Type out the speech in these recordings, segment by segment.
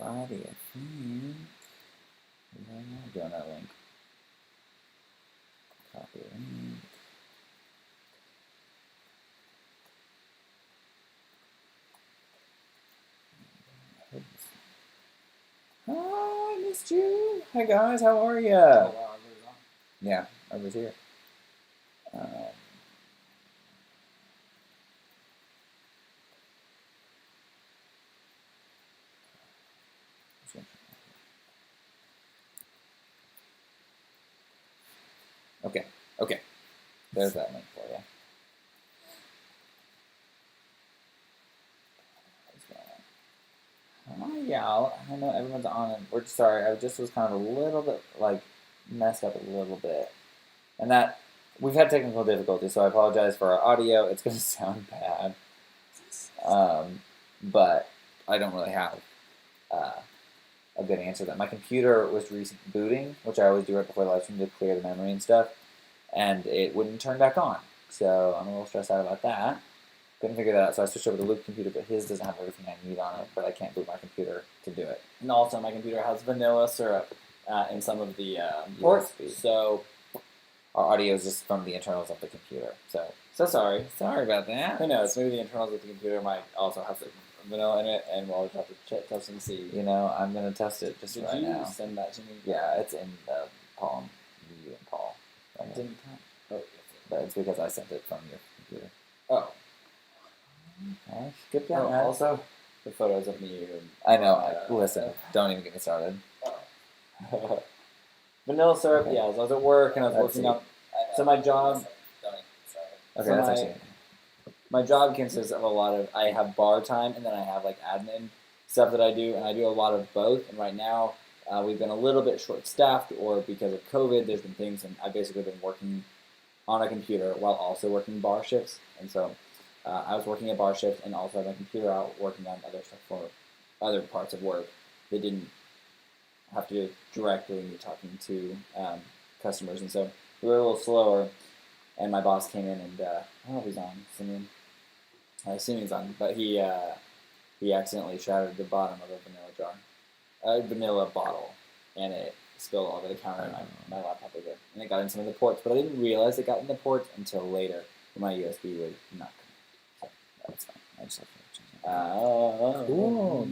Friday, I think. I'm doing that link. Copy link. Hi, missed you. Hi guys, how are ya? Oh, wow, Yeah, I was here. Okay. There's that link for you. Hi, y'all. I know everyone's on, and we're sorry. I just was kind of a little bit messed up a little bit, and that we've had technical difficulties, so I apologize for our audio. It's going to sound bad, but I don't really have a good answer to that. My computer was rebooting, which I always do right before the live stream to clear the memory and stuff, and it wouldn't turn back on. So I'm a little stressed out about that. Couldn't figure that out, so I switched over to Luke's computer, but his doesn't have everything I need on it, but I can't boot my computer to do it. And also, my computer has vanilla syrup in some of the ports, so our audio is just from the internals of the computer. So sorry. Sorry about that. Who knows? Maybe the internals of the computer might also have some vanilla in it, and we'll have to test and see. You know, I'm going to test it just right now. Did you send that to me? Yeah, it's in the Palm, you and Paul. Right didn't come. Oh, but it's because I sent it from your computer. Oh. Okay. Good job. Also, the photos of me. I know. Listen, don't even get me started. Vanilla syrup. Okay. Yeah, I was at work and I was working up. So my job. Okay, so that's actually. My job consists of a lot of. I have bar time and then I have like admin stuff that I do, and I do a lot of both. And right now, we've been a little bit short-staffed, or because of COVID, there's been things, and I've basically been working on a computer while also working bar shifts, and so. I was working at bar shift and also had my computer out working on other stuff for other parts of work. They didn't have to do directly me talking to customers, and so we were a little slower. And my boss came in and I don't know if he's on. Simeon's on, but he accidentally shattered the bottom of a vanilla bottle, and it spilled all over the counter. And my laptop was there, and it got in some of the ports, but I didn't realize it got in the ports until later when my USB would not. That's fine. I just have to change that. Cool.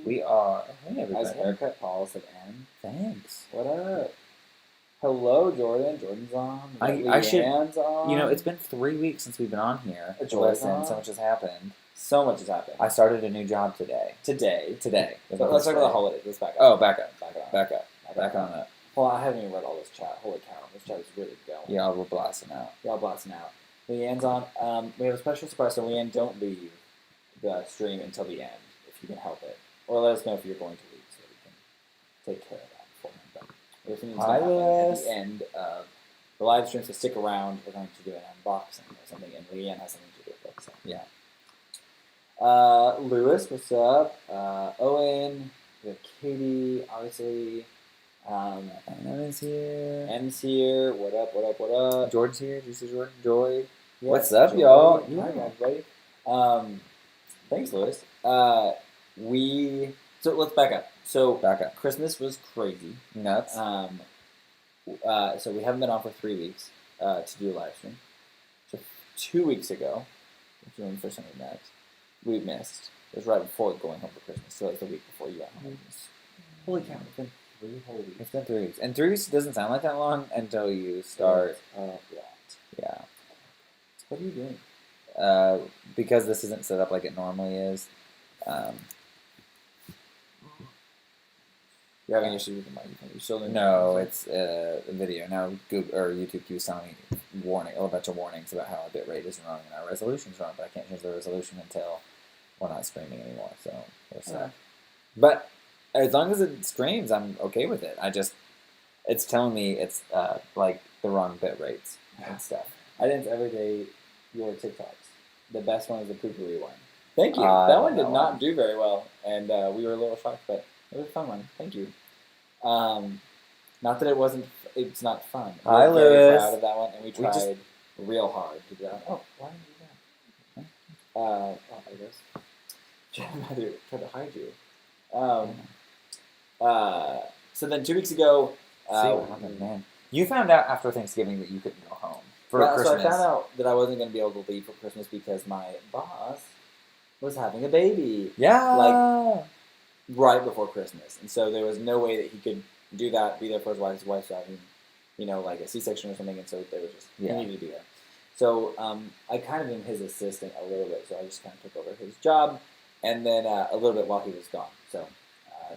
We are. Hey, everybody. Nice haircut, Paul said N. Thanks. What up? Hello, Jordan. Jordan's on. I should. On. You know, it's been 3 weeks since we've been on here. Listen, so much has happened. So much has happened. I started a new job today. Today. So let's talk about the holidays. Let's back up. Oh, back on up. Well, I haven't even read all this chat. Holy cow. This chat is really going. Yeah, we're blasting out. Leanne's on. We have a special surprise, so Leanne, don't leave the stream until the end, if you can help it. Or let us know if you're going to leave so we can take care of that for him. But everything is going to happen at the end of the live stream, so stick around. We're going to do an unboxing or something, and Leanne has something to do with it. So. Yeah. Lewis, what's up? Owen, we have Katie, obviously. Em's here. M's here. What up? Jordan's here. Juicy Jordan. Joy. Yeah, what's up, y'all? Hi, guys, buddy. Thanks, Lewis. So let's back up. Christmas was crazy. Nuts. So we haven't been on for 3 weeks to do a live stream. So 2 weeks ago, which was the first time we missed. It was right before going home for Christmas. So like the week before you went home. Holy cow! It's been 3 whole weeks. It's been 3 weeks, and 3 weeks doesn't sound like that long until you start. Yeah. What are you doing? Because this isn't set up like it normally is. You're having issues with the microphone. You still No, it's a video. Now Google or YouTube keeps telling me a bunch of warnings about how our bit rate is wrong and our resolution's wrong, but I can't change the resolution until we're not streaming anymore. So we're stuck. But as long as it streams, I'm okay with it. It's telling me it's like the wrong bit rates and stuff. I dance every day your TikToks. The best one is the poopery one. Thank you. That one did not do very well, and we were a little shocked, but it was a fun one. Thank you. Not that it's not fun. Hi, We're Lewis. very proud of that one, and we tried real hard to do that. Oh, why didn't you do that? There it goes. Matthew tried to hide you. So then 2 weeks ago, See what happened, man. You found out after Thanksgiving that you couldn't go home for yeah, Christmas. so I found out that I wasn't going to be able to leave for Christmas because my boss was having a baby. Yeah. Like, right before Christmas. And so there was no way that he could do that, be there for his wife. His wife's having, like a C-section or something, and so they was just, he needed to be there. So I kind of am his assistant a little bit, so I just kind of took over his job, and then a little bit while he was gone. So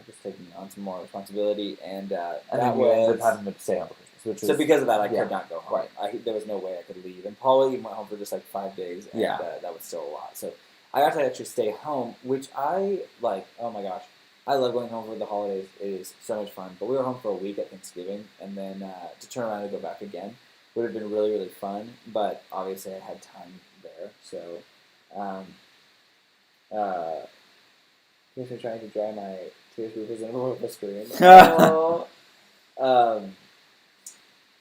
just taking on some more responsibility, and that you ended up having to stay home for Christmas. Which so because of that, I could not go home. Right. There was no way I could leave. And Paula even went home for just like 5 days, and that was still a lot. So I got to actually stay home, which I like. Oh my gosh. I love going home for the holidays. It is so much fun. But we were home for a week at Thanksgiving, and then to turn around and go back again would have been really, really fun. But obviously, I had time there. So, I guess I'm trying to dry my tears because I'm over the screen.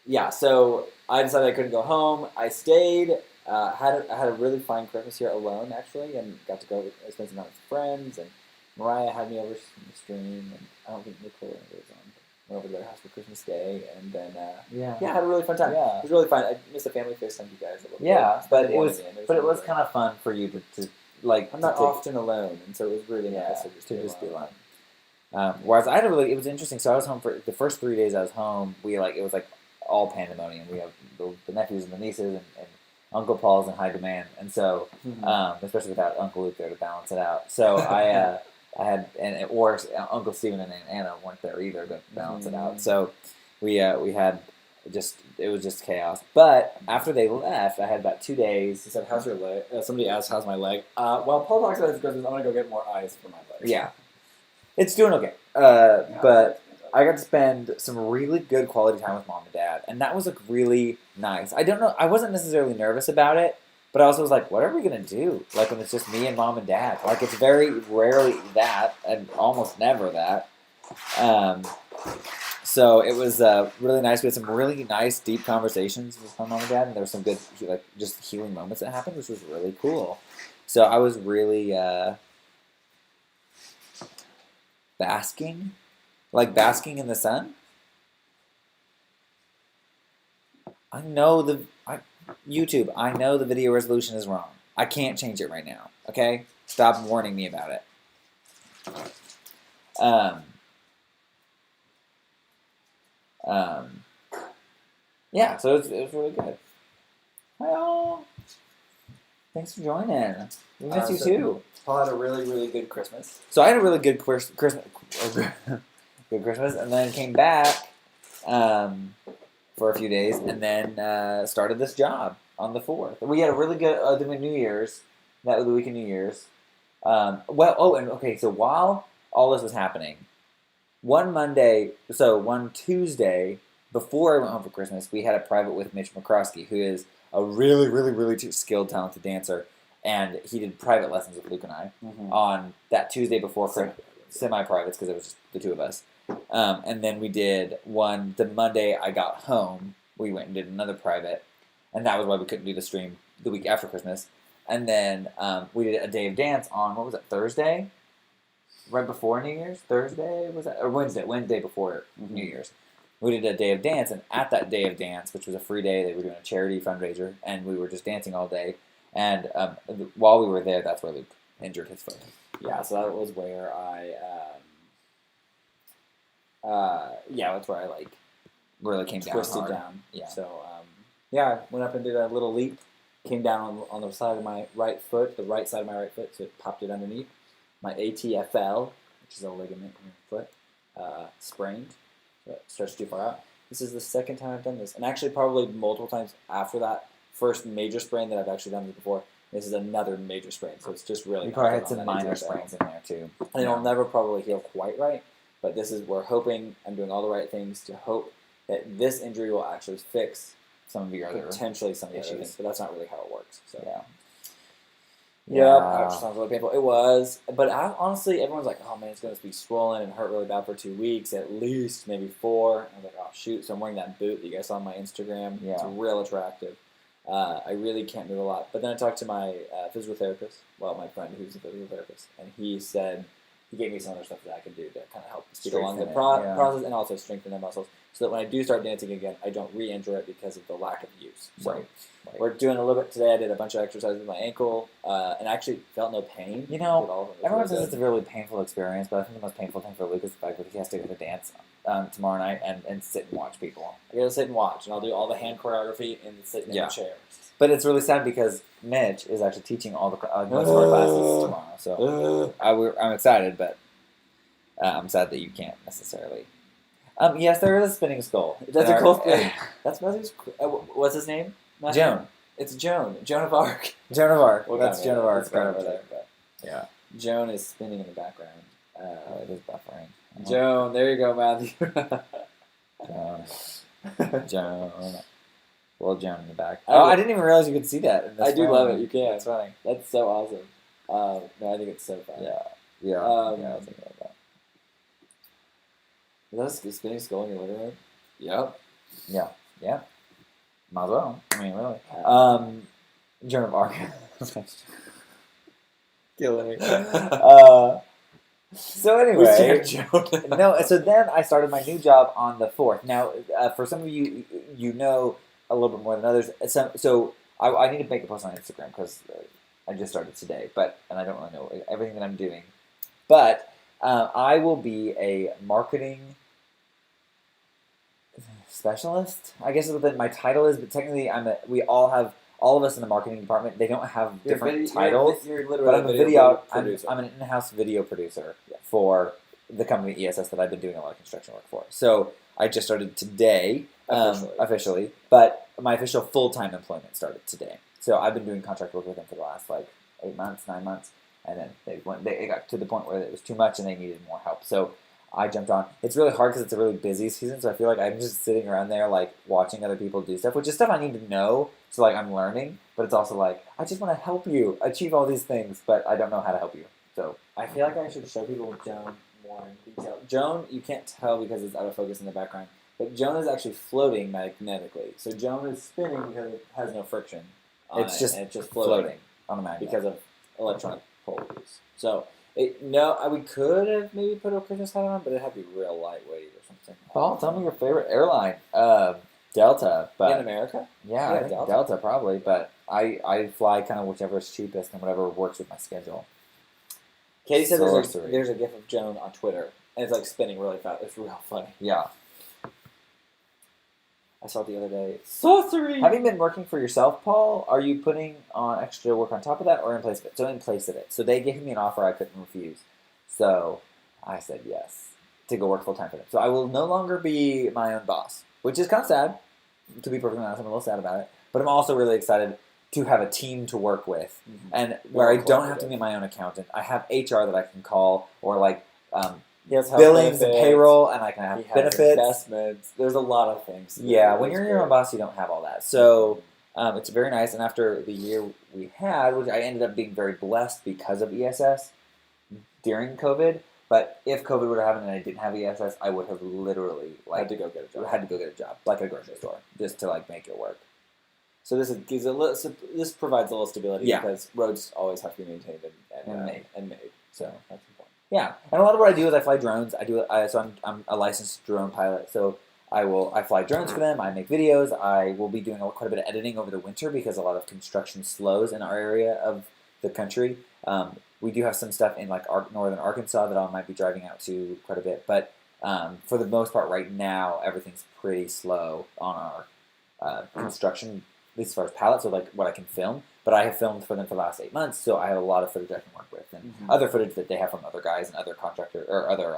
Yeah, so I decided I couldn't go home. I stayed. I had a really fun Christmas here alone, actually, and got to go spend some time with friends. And Mariah had me over the stream, and I don't think Nicole was on. Went over to their house for Christmas Day, and then I had a really fun time. Yeah. It was really fun. I missed the family FaceTime you guys a little bit. Yeah, but it was really kind of fun for you to like. I'm not often alone, and so it was really nice to just be alone. Whereas it was interesting. So I was home for the first 3 days. I was home. It was like all pandemonium. We have the nephews and the nieces and Uncle Paul's in high demand, and so especially without Uncle Luke there to balance it out. So I had or Uncle Stephen and Aunt Anna weren't there either to balance it out. So we had it was just chaos. But after they left, I had about 2 days. He said, "How's your leg?" Somebody asked, "How's my leg?" While Paul talks about his Christmas, I'm gonna go get more ice for my leg. Yeah, it's doing okay. But I got to spend some really good quality time with Mom and Dad, and that was like really nice. I don't know. I wasn't necessarily nervous about it, but I also was like, "What are we gonna do?" Like when it's just me and Mom and Dad. Like it's very rarely that, and almost never that. So it was really nice. We had some really nice, deep conversations with my Mom and Dad, and there were some good, like, just healing moments that happened, which was really cool. So I was really basking in the sun. YouTube, I know the video resolution is wrong. I can't change it right now. Okay? Stop warning me about it. Yeah, so it was really good. Well, thanks for joining. We miss you too. Paul had a really, really good Christmas. So I had a really good Christmas, and then came back for a few days, and then started this job on the 4th. We had a really good New Year's. That was the week of New Year's. So while all this was happening, one Tuesday before I went home for Christmas, we had a private with Mitch McCroskey, who is a really, really, really skilled, talented dancer. And he did private lessons with Luke and I on that Tuesday before semi-privates because it was just the two of us. And then we did one the Monday I got home. We went and did another private, and that was why we couldn't do the stream the week after Christmas. And then we did a day of dance on, what was it, Thursday? Right before New Year's? Thursday, was that? Or Wednesday before New Year's. We did a day of dance, and at that day of dance, which was a free day, they were doing a charity fundraiser, and we were just dancing all day. And while we were there, that's where Luke injured his foot. Yeah, so that was where that's where I like really came down twisted hard. Down. Yeah. So I went up and did a little leap, came down on the side of my right foot, so it popped it underneath. My ATFL, which is a ligament in your foot, sprained. So it stretched too far out. This is the second time I've done this, and actually probably multiple times after that first major sprain that I've actually done this before. This is another major sprain, so it's just really. You probably had some minor sprains in there too. And it'll never probably heal quite right, but we're hoping, I'm doing all the right things to hope that this injury will actually fix some of your other potentially some issues, but that's not really how it works. So yeah, it sounds really painful. It was, but honestly, everyone's like, "Oh man, it's going to be swollen and hurt really bad for 2 weeks, at least maybe 4." I was like, "Oh shoot!" So I'm wearing that boot that you guys saw on my Instagram. Yeah. It's real attractive. I really can't move a lot. But then I talked to my physical therapist, my friend who's a physical therapist, and he said he gave me some other stuff that I can do to kind of help speed Strengthen along the it, process and also strengthen the muscles so that when I do start dancing again, I don't re-injure it because of the lack of use. So Right. we're doing a little bit today. I did a bunch of exercises with my ankle and I actually felt no pain. You know, Did all of them. It was everyone really says good. it's a really painful experience, but I think the most painful thing for Luke is the fact that he has to go to dance tomorrow night and sit and watch people. I gotta sit and watch, and I'll do all the hand choreography and sit in the chairs. But it's really sad because Mitch is actually teaching all the most of our classes tomorrow. So I'm excited, but I'm sad that you can't necessarily. Yes, there is a spinning skull. That's a cool thing. That's Matthew's. What's his name? Matthew? Joan. It's Joan. Joan of Arc. Joan of Arc. Well, That's Joan of Arc. It's right over there. But Yeah. Joan is spinning in the background. It is buffering. Joan, there you go, Matthew. Joan. Little Joan in the back. I I didn't even realize you could see that. In this I do film. love it. You can. That's funny. That's so awesome. No, I think it's so fun. Yeah. I was thinking about that. Is that a spinning skull in your living room? Yep. Yeah. Might as well. I mean, really. Joan of Arc. Killing me. So anyway, Joan. no. So then I started my new job on the 4th. Now, for some of you, you know a little bit more than others. So I need to make a post on Instagram because I just started today, and I don't really know everything that I'm doing. But I will be a marketing specialist, I guess is what my title is. But technically, all of us in the marketing department. They don't have different titles. You're literally But I'm a video. producer. I'm an in-house video producer for the company ESS that I've been doing a lot of construction work for. So I just started today, officially. But my official full-time employment started today. So I've been doing contract work with them for the last 8 months, 9 months, and then they got to the point where it was too much and they needed more help. So I jumped on. It's really hard because it's a really busy season. So I feel like I'm just sitting around there watching other people do stuff, which is stuff I need to know. So I'm learning, but it's also I just want to help you achieve all these things, but I don't know how to help you. So I feel like I should show people Joan more in detail. Joan, you can't tell because it's out of focus in the background, but Joan is actually floating magnetically. So Joan is spinning because it has no friction. It's just floating on a magnet because of electronic pulleys. So we could have maybe put a Christmas hat on, but it'd have to be real lightweight or something. Paul, tell me your favorite airline. Delta, but in America? Yeah, I think Delta probably, but I fly kind of whichever is cheapest and whatever works with my schedule. Katie said there's a gif of Joan on Twitter, and it's spinning really fast. It's real funny. Yeah. I saw it the other day. Sorcery! Have you been working for yourself, Paul? Are you putting on extra work on top of that or in place of it? So in place of it. So they gave me an offer I couldn't refuse. So I said yes to go work full-time for them. So I will no longer be my own boss, which is kind of sad. To be perfectly honest, I'm a little sad about it. But I'm also really excited to have a team to work with, and where I don't have to be my own accountant. I have HR that I can call, or billings and payroll, and I can have benefits. Investments. There's a lot of things. Yeah, when you're your own boss, you don't have all that. So it's very nice. And after the year we had, which I ended up being very blessed because of ESS during COVID. But if COVID would have happened and I didn't have ESS, I would have literally had to go get a job. Had to go get a job, like a grocery store, just to make it work. So this provides a little stability because roads always have to be maintained and made. So that's important. Yeah, and a lot of what I do is I fly drones. So I'm a licensed drone pilot. So I fly drones for them. I make videos. I will be doing quite a bit of editing over the winter because a lot of construction slows in our area of the country. We do have some stuff in northern Arkansas that I might be driving out to quite a bit, but for the most part, right now everything's pretty slow on our construction, at least as far as pallets, so what I can film. But I have filmed for them for the last 8 months, so I have a lot of footage I can work with, and other footage that they have from other guys and other contractors or other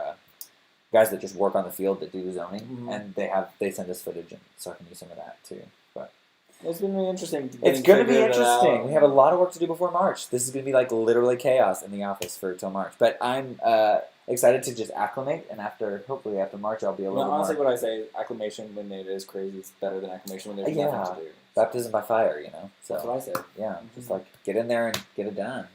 guys that just work on the field that do zoning, and they send us footage, and so I can use some of that too. But it's been really interesting. It's going to be interesting. We have a lot of work to do before March. This is going to be literally chaos in the office till March. But I'm excited to just acclimate, and hopefully after March, I'll be a little more... Honestly, what I say, acclimation when it is crazy is better than acclimation when there's nothing to do. Baptism by fire, So, that's what I say. Yeah, just get in there and get it done.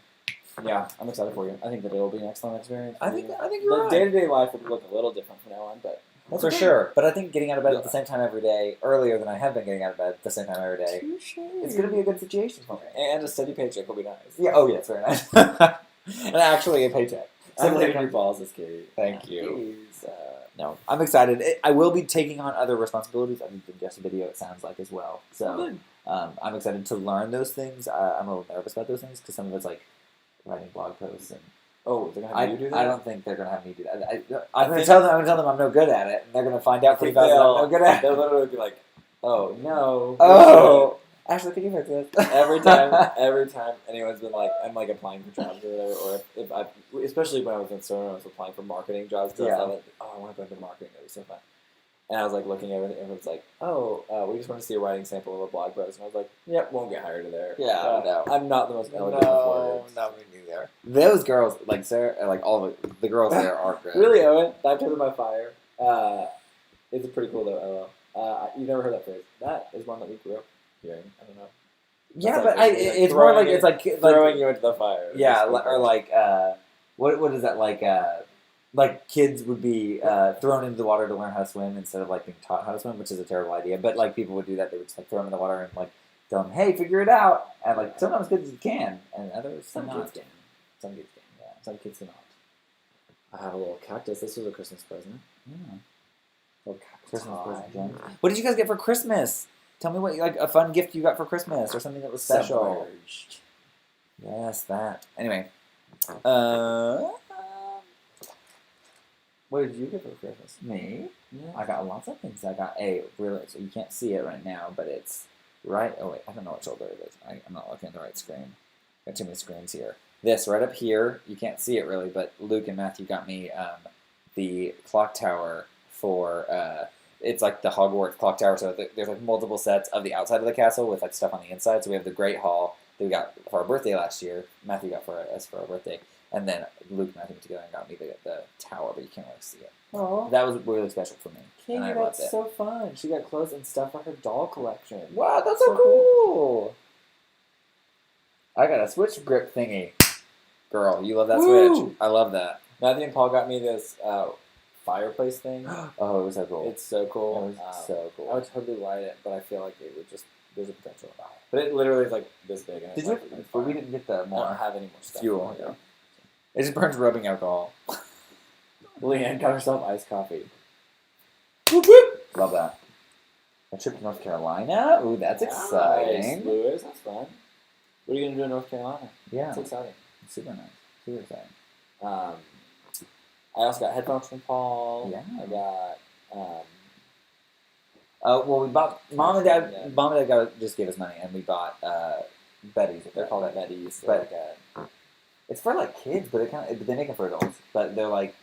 Yeah, I'm excited for you. I think that it'll be an excellent experience. I think you're right. Day-to-day life will look a little different from now on, but... That's for sure. But I think getting out of bed at the same time every day, earlier than I have been getting out of bed at the same time every day, it's going to be a good situation for me. And a steady paycheck will be nice. Yeah. Oh, yeah, it's very nice. And actually a paycheck. I'm leaving your balls as Katie. Thank you. Please, No, I'm excited. I will be taking on other responsibilities. I did just a video, it sounds like, as well. So I'm excited to learn those things. I'm a little nervous about those things because some of it's like writing blog posts and. Oh, they're gonna have you do that? I don't think they're gonna have me do that. I'm gonna tell them I'm no good at it, and they're gonna find out pretty fast that I'm no good at it. They'll literally be like, "Oh no, oh, Ashley, can you fix this?" every time anyone's been like, I'm like applying for jobs or whatever, or if I, especially when I was in Sona, I was applying for marketing jobs. Because I was like, oh, I want to go into marketing. That'd be so fun. And I was like looking at it, and everyone's like, oh, we just want to see a writing sample of a blog post. And I was like, yep, won't get hired there. Yeah, no. I'm not the most elegant with words. No, me neither. Those girls, like Sarah, like all of the girls there are good. Really, Owen, Baptism by Fire. It's pretty cool though. You've never heard that phrase. That is one that we grew up hearing. I don't know. Yeah, That's but it's more like it's like throwing you into the fire. Yeah, or like what is that like kids would be thrown into the water to learn how to swim instead of like being taught how to swim, which is a terrible idea. But like people would do that; they would just like throw them in the water and like tell them, "Hey, figure it out." And like sometimes kids can, and others Some cannot. kids can. Some kids can. Yeah. Some kids cannot. I have a little cactus. This was a Christmas present. Yeah. Little cactus. Christmas present, James. What did you guys get for Christmas? Tell me what like a fun gift you got for Christmas or something that was special. Submerged. Yes, that. Anyway, What did you get for Christmas? me. Yeah. I got lots of things. I got a really, so you can't see it right now, but it's right. Oh wait, I don't know what shoulder it is. I'm not looking at the right screen. Got too many screens here. This right up here, you can't see it really, but Luke and Matthew got me the clock tower for. It's like the Hogwarts clock tower. So there's like multiple sets of the outside of the castle with like stuff on the inside. So we have the Great Hall that we got for our birthday last year. Matthew got for us for our birthday. And then Luke and Matthew went together and got me the tower, but you can't really see it. Oh, That was really special for me. Katie, and I loved that's it. so fun. She got clothes and stuff for her doll collection. Wow, that's so cool. I got a Switch grip thingy. Girl, you love that Woo! Switch. I love that. Matthew and Paul got me this fireplace thing. Oh, it was so cool. It's so cool. It was so cool. I would totally light it, but I feel like it would just, there's a potential. But it literally is like this big. And Did it's you? like, But we didn't get the I don't more have any more stuff. fuel. Yeah. It just burns rubbing alcohol. Leanne got herself iced coffee. Whoop, whoop. Love that. A trip to North Carolina? Ooh, that's Nice, exciting. Lewis, that's fun. What are you going to do in North Carolina? Yeah, That's exciting. super nice. Super exciting. I also got headphones from Paul. Yeah. I got, Well, we bought Mom and Dad just gave us money, and we bought Betty's. they're called Betty's. but it's for like kids, but but they make them for adults. But they're like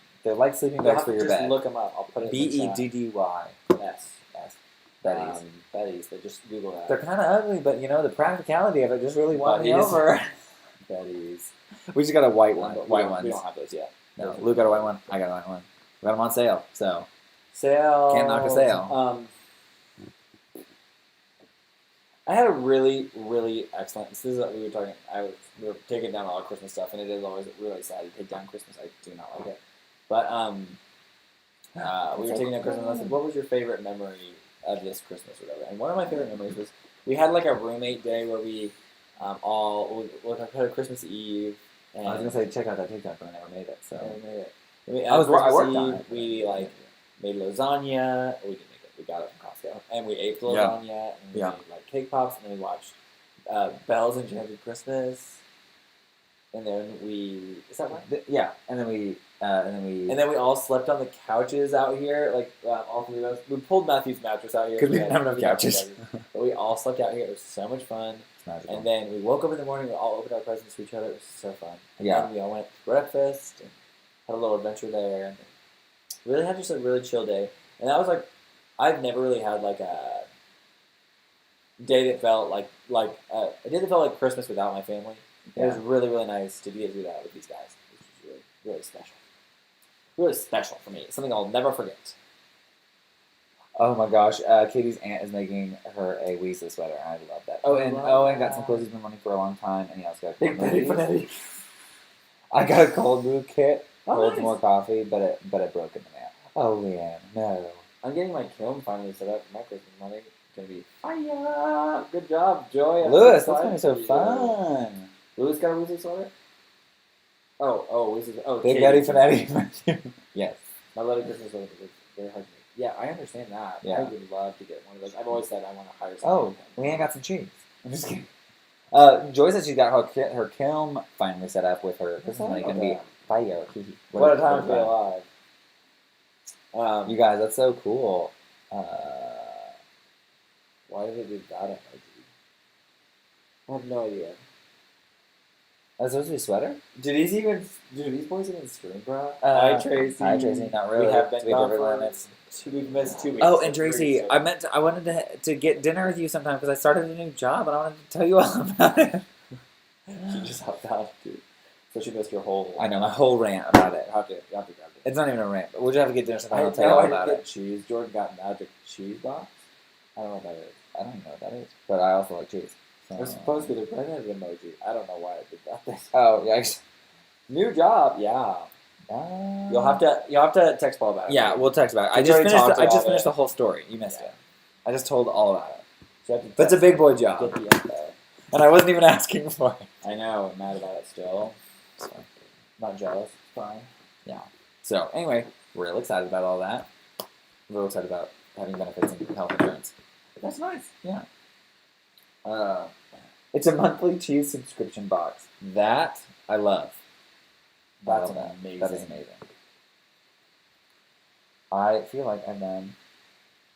sleeping bags for your just bed. look them up. I'll put it in the chat. BEDDY. Yes. Betty's. Betty's. They just Google that. They're kind of ugly, but you know the practicality of it just really won me Betty's. over. Betty's. We just got a white one. But White we ones. don't have those yet. No, Luke got a white one. I got a white one. We got them on sale. So Sale. Can't knock a sale. I had a really, really excellent. This is what we were talking. We were taking down all our Christmas stuff, and it is always really sad to take down Christmas. I do not like it. But we were taking down Christmas, and I said, "What was your favorite memory of this Christmas, or whatever?" And one of my favorite memories was we had like a roommate day where we all had a Christmas Eve. And I was gonna say check out that TikTok, but I never made it. So we made it. I worked on Eve, it. We like made lasagna. We didn't make it. We got it from Costco, and we ate the Yeah. lasagna. And we Yeah. made like cake pops, and then we watched Bells Enchanted Christmas. And then we is that right? Yeah, and then we And then we all slept on the couches out here, like all three of us. We pulled Matthew's mattress out here because we didn't have enough couches. But we all slept out here. It was so much fun. It's magical. And then we woke up in the morning. We all opened our presents to each other. It was so fun. And Yeah. then we all went to breakfast and had a little adventure there. And really had just a really chill day. And that was like, I've never really had like a day that felt like a day that felt like Christmas without my family. It was really, really nice to get to do that with these guys. It was really, really special. Really special for me. It's something I'll never forget. Oh my gosh, Katie's aunt is making her a Weasley sweater, and I love that. Oh, and love Owen got that. some clothes he's been wanting for a long time, and he also got a Big cold Betty brew. Bonetti. I got a cold brew kit, Oh, holds nice. more coffee, but it broke in the mail. Oh, Leanne, no. I'm getting my kiln finally set up for my Christmas money. It's going to be fire. Good job, Joy. I'm Lewis, so that's gonna be excited so for you. fun. Lewis got a Weasley sweater? Big Daddy Fanatic. Yes. My little Christmas was very hard to make. Yeah, I understand that. Yeah. I would love to get one of those. I've always said I want to hire Oh, someone. we ain't got some cheese. I'm just kidding. Joy said she's got her kiln finally set up with her. This is like going to be fire. What a time to be alive. You guys, that's so cool. Why did it do that emoji? I have no idea. That's supposed to be a sweater? Do these boys even stream, bro? Hi, Tracy. Hi, Tracy. Not really. We have been gone for for we've missed 2 weeks. Oh, and Tracy, I wanted to get dinner with you sometime because I started a new job and I wanted to tell you all about it. She just hopped out, dude. So she missed your whole. I know my whole rant about it. You have to. It's not even a rant, but we'll just have to get dinner sometime. I'll tell you all about it. Cheese. Jordan got magic cheese box. I don't know what that is. I don't even know what that is, but I also like cheese. So. It's supposed to be the pregnant emoji. I don't know why I did that. Oh, yikes. New job, yeah. You'll have to text Paul about it. Yeah, we'll text about it. I just finished the whole story. You missed it. I just told all about it. So but it's a big boy job. Get the info. And I wasn't even asking for it. I know. I'm mad about it still. It's fine. Not jealous. It's fine. Yeah. So, anyway, we're real excited about all that. We're real excited about having benefits in health insurance. That's nice. Yeah. It's a monthly cheese subscription box. That I love. That's amazing. That is amazing. I feel like I've done.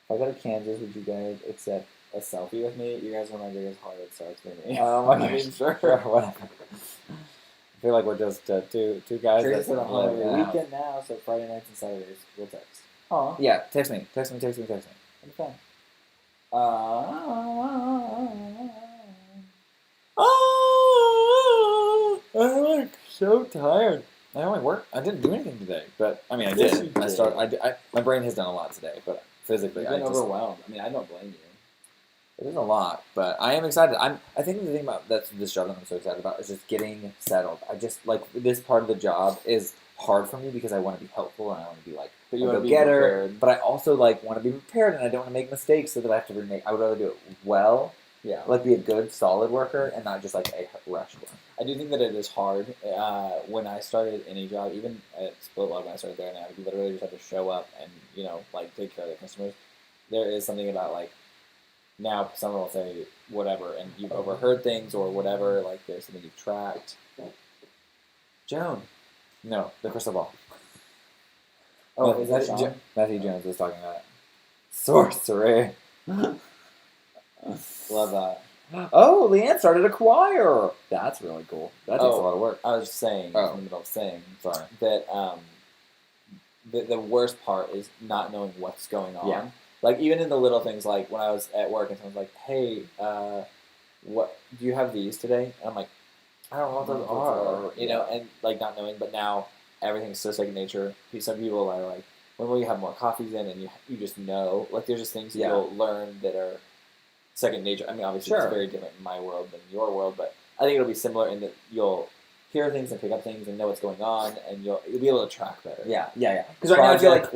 If I go to Kansas, would you guys accept a selfie with me? You guys remember as hard it starts for me. Oh my gosh. Sure. Whatever. I feel like we're just two guys. Trace it on every weekend now, so Friday nights and Saturdays we'll text. Oh. Yeah, text me. I'm fine. I'm so tired. I didn't do anything today, but I mean, I Yes, did. you did. My brain has done a lot today, but physically, I've been overwhelmed. I mean, I don't blame you. It is a lot, but I am excited. I think the thing about this job that I'm so excited about is just getting settled. I just like this part of the job is hard for me because I want to be helpful and I want to be like a go-getter, but I also like want to be prepared and I don't want to make mistakes so that I have to remake. I would rather do it well. Yeah. Like be a good, solid worker and not just like a rush one. I do think that it is hard. When I started any job, even at Split Log when I started there now, you literally just have to show up and, like take care of the customers. There is something about like, now someone will say whatever and you've overheard things or whatever, like there's something you've tracked. Joan. No, the crystal ball. Oh, is that Sean? Matthew Jones was talking about it. Sorcery. Love that. Oh, Leanne started a choir. That's really cool. That takes a lot of work. I was just saying, in the middle of saying, sorry, that the worst part is not knowing what's going on. Yeah. Like, even in the little things, like when I was at work and someone's like, hey, what do you have these today? And I'm like, I don't know what those are. And like not knowing, but now everything's so second nature. Some people are like, when will you have more coffees in? And you just know. Like, there's just things you'll learn that are second nature. I mean, obviously it's very different in my world than your world, but I think it'll be similar in that you'll hear things and pick up things and know what's going on, and you'll be able to track better. Yeah. Because right now I feel like,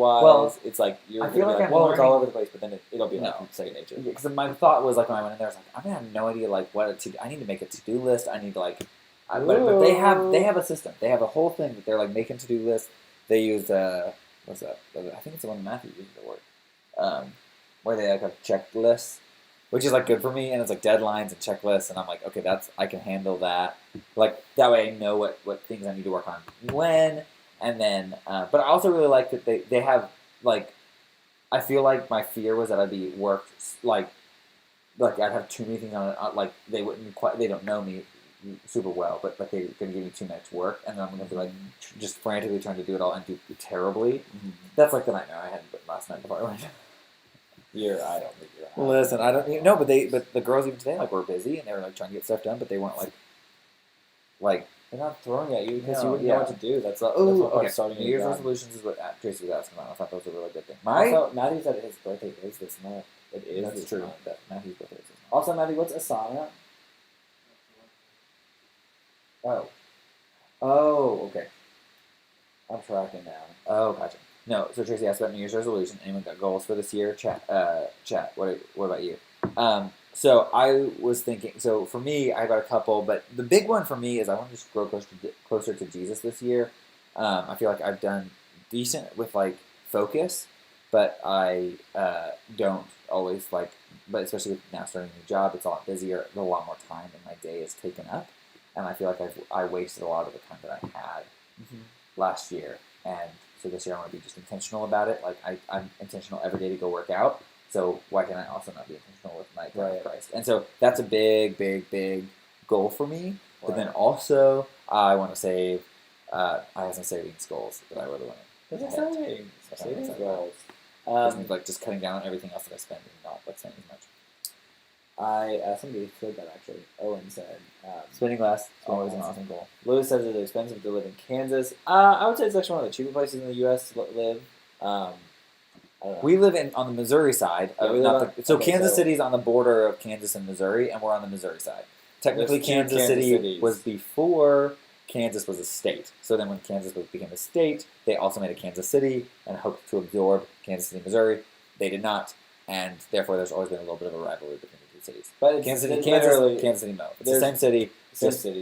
it's like you're I feel like, it's all over the place, but then it'll be second nature. Yeah, because my thought was like when I went in there, I was like, I'm gonna have no idea like what I need to make a to-do list. I need to like, but they have a system. They have a whole thing that they're like making to-do lists. They use what's that? I think it's the one Matthew uses at work, where they like have checklists. Which is like good for me, and it's like deadlines and checklists, and I'm like, okay, I can handle that. Like that way, I know what things I need to work on when, and then. But I also really like that they have like, I feel like my fear was that I'd be worked like I'd have too many things on it. Like they don't know me super well, but like they're gonna give me too much work, and then I'm gonna be like just frantically trying to do it all and do terribly. Mm-hmm. That's like the nightmare I had last night before I went. I don't think you're happy. Listen, I don't know, but the girls even today like were busy and they were like trying to get stuff done, but they weren't like they're not throwing at you because you wouldn't know what to do. That's what starting New Year's resolutions is what Tracy was asking about. I thought those were a really good thing. Also, Matthew said his birthday is this month. It is. That's true. Matthew's birthday is this month. Also, Matthew, what's Asana? Oh, okay. I'm tracking now. Oh, gotcha. No, so Tracy asked about New Year's resolution. Anyone got goals for this year? Chat. What about you? So I was thinking. So for me, I got a couple, but the big one for me is I want to just grow closer to Jesus this year. I feel like I've done decent with like focus, but I don't always like. But especially with now starting a new job, it's a lot busier. A lot more time in my day is taken up, and I feel like I wasted a lot of the time that I had last year. And so this year I want to be just intentional about it. Like I'm intentional every day to go work out. So why can I also not be intentional with my time with Christ? And so that's a big, big, big goal for me. But then also I want to save. I have some savings goals that I really want to. That's exciting. Savings goals. Like just cutting down on everything else that I spend and not like spending as much. Somebody said that actually. Owen said Spending less is always an awesome goal. Lewis says it's expensive to live in Kansas. I would say it's actually one of the cheaper places in the U.S. to live. I don't know. We live on the Missouri side. So Kansas City's on the border of Kansas and Missouri, and we're on the Missouri side. Technically, Kansas City was before Kansas was a state. So then when Kansas became a state, they also made a Kansas City and hoped to absorb Kansas City, Missouri. They did not, and therefore there's always been a little bit of a rivalry between the two cities. But Kansas City, no. It's the same city,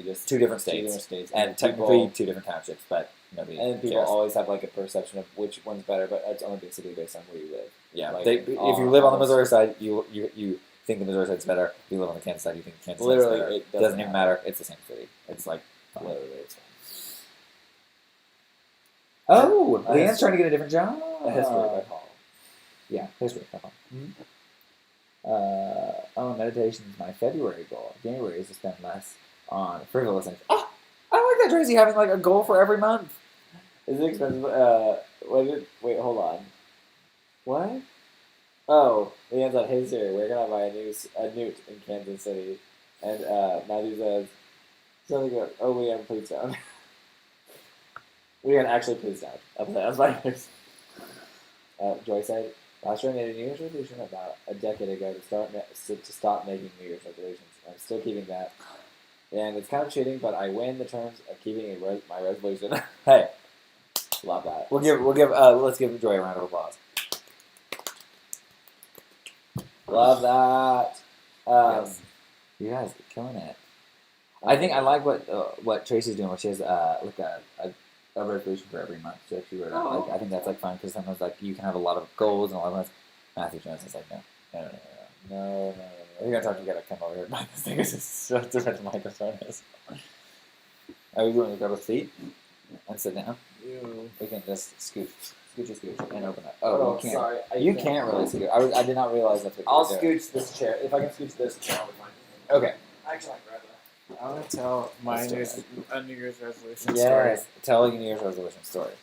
just two different states. And technically two different townships, but nobody people cares. Always have like a perception of which one's better, but it's only basically based on where you live. Yeah, like, if you live on the Missouri side, you think the Missouri side's better. If you live on the Kansas side, you think Kansas side's better. It doesn't even matter. It's the same city. It's like literally it's fine. Oh, Leanne's trying to get a different job. History by Paul. Yeah, history by Paul. Meditation is my February goal. January is to spend less on frivolous things. Oh, I like that, Tracy, having like a goal for every month. Is it expensive? Wait, hold on. What? Oh, Leanne's on his theory. We're gonna buy a newt in Kansas City, and Matthew says something about, "Oh, Leanne, please don't." Leanne, actually, please don't. That's my news. Joy said, "Last year I made a New Year's resolution about a decade ago to stop making New Year's resolutions. I'm still keeping that, and it's kind of cheating, but I win the terms of keeping my resolution." Hey, love that. Let's give Joy a round of applause. Love that. Yes. You guys are killing it. I think I like what Tracy's doing, where she has like a resolution for every month. So she wrote out, I think that's like fun because sometimes like you can have a lot of goals and a lot of months. Matthew Jones is like, no. You're gonna gotta come over here. My thing is so different the microphone is. Are we going to grab a seat and sit down? We can just scooch and open it. Oh, you can't. Sorry. You can't really scoot. I did not realize that's what I'll scooch this chair. If I can scooch this chair, I'll be fine. Okay. Actually, I'd rather. I want to tell my New Year's resolution story. Yes. Tell a New Year's resolution story.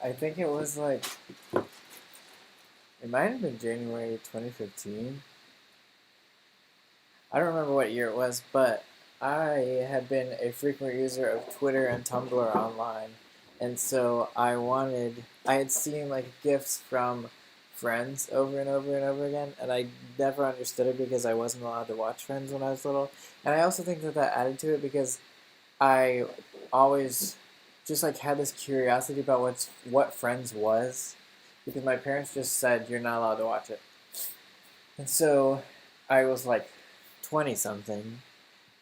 I think it was like, it might have been January 2015. I don't remember what year it was, but I had been a frequent user of Twitter and Tumblr online. And so I had seen like gifts from Friends over and over and over again, and I never understood it because I wasn't allowed to watch Friends when I was little. And I also think that added to it because I always just like had this curiosity about what Friends was, because my parents just said you're not allowed to watch it. And so I was like 20 something,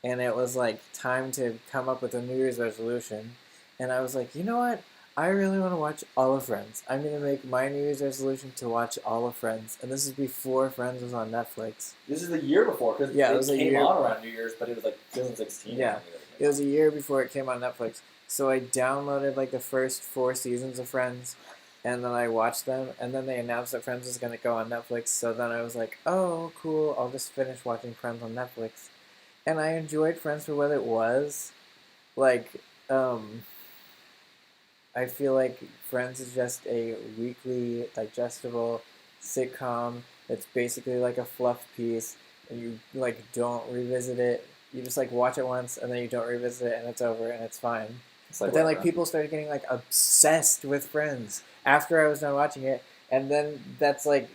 and it was like time to come up with a New Year's resolution. And I was like, you know what? I really want to watch all of Friends. I'm going to make my New Year's resolution to watch all of Friends. And this is before Friends was on Netflix. This is the year before, because it came on around New Year's, but it was like 2016. Yeah, it was a year before it came on Netflix. So I downloaded like the first 4 seasons of Friends, and then I watched them. And then they announced that Friends was going to go on Netflix. So then I was like, oh, cool. I'll just finish watching Friends on Netflix. And I enjoyed Friends for what it was. Like, I feel like Friends is just a weekly, digestible sitcom that's basically like a fluff piece, and you like don't revisit it. You just like watch it once, and then you don't revisit it, and it's over, and it's fine. But then like people started getting like obsessed with Friends after I was done watching it, and then that's like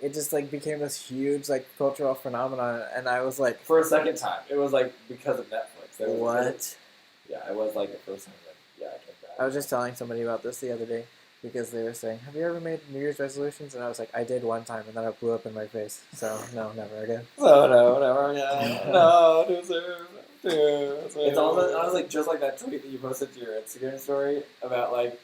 it just like became this huge like cultural phenomenon, and I was like, for a second time, it was like because of Netflix. What? Yeah, it was like the first time. Yeah, I came back. I was just telling somebody about this the other day. because they were saying, "Have you ever made New Year's resolutions?" And I was like, "I did one time, and then it blew up in my face. So no, never again." So no, never again. No, too soon. It's also honestly just like that tweet that you posted to your Instagram story about like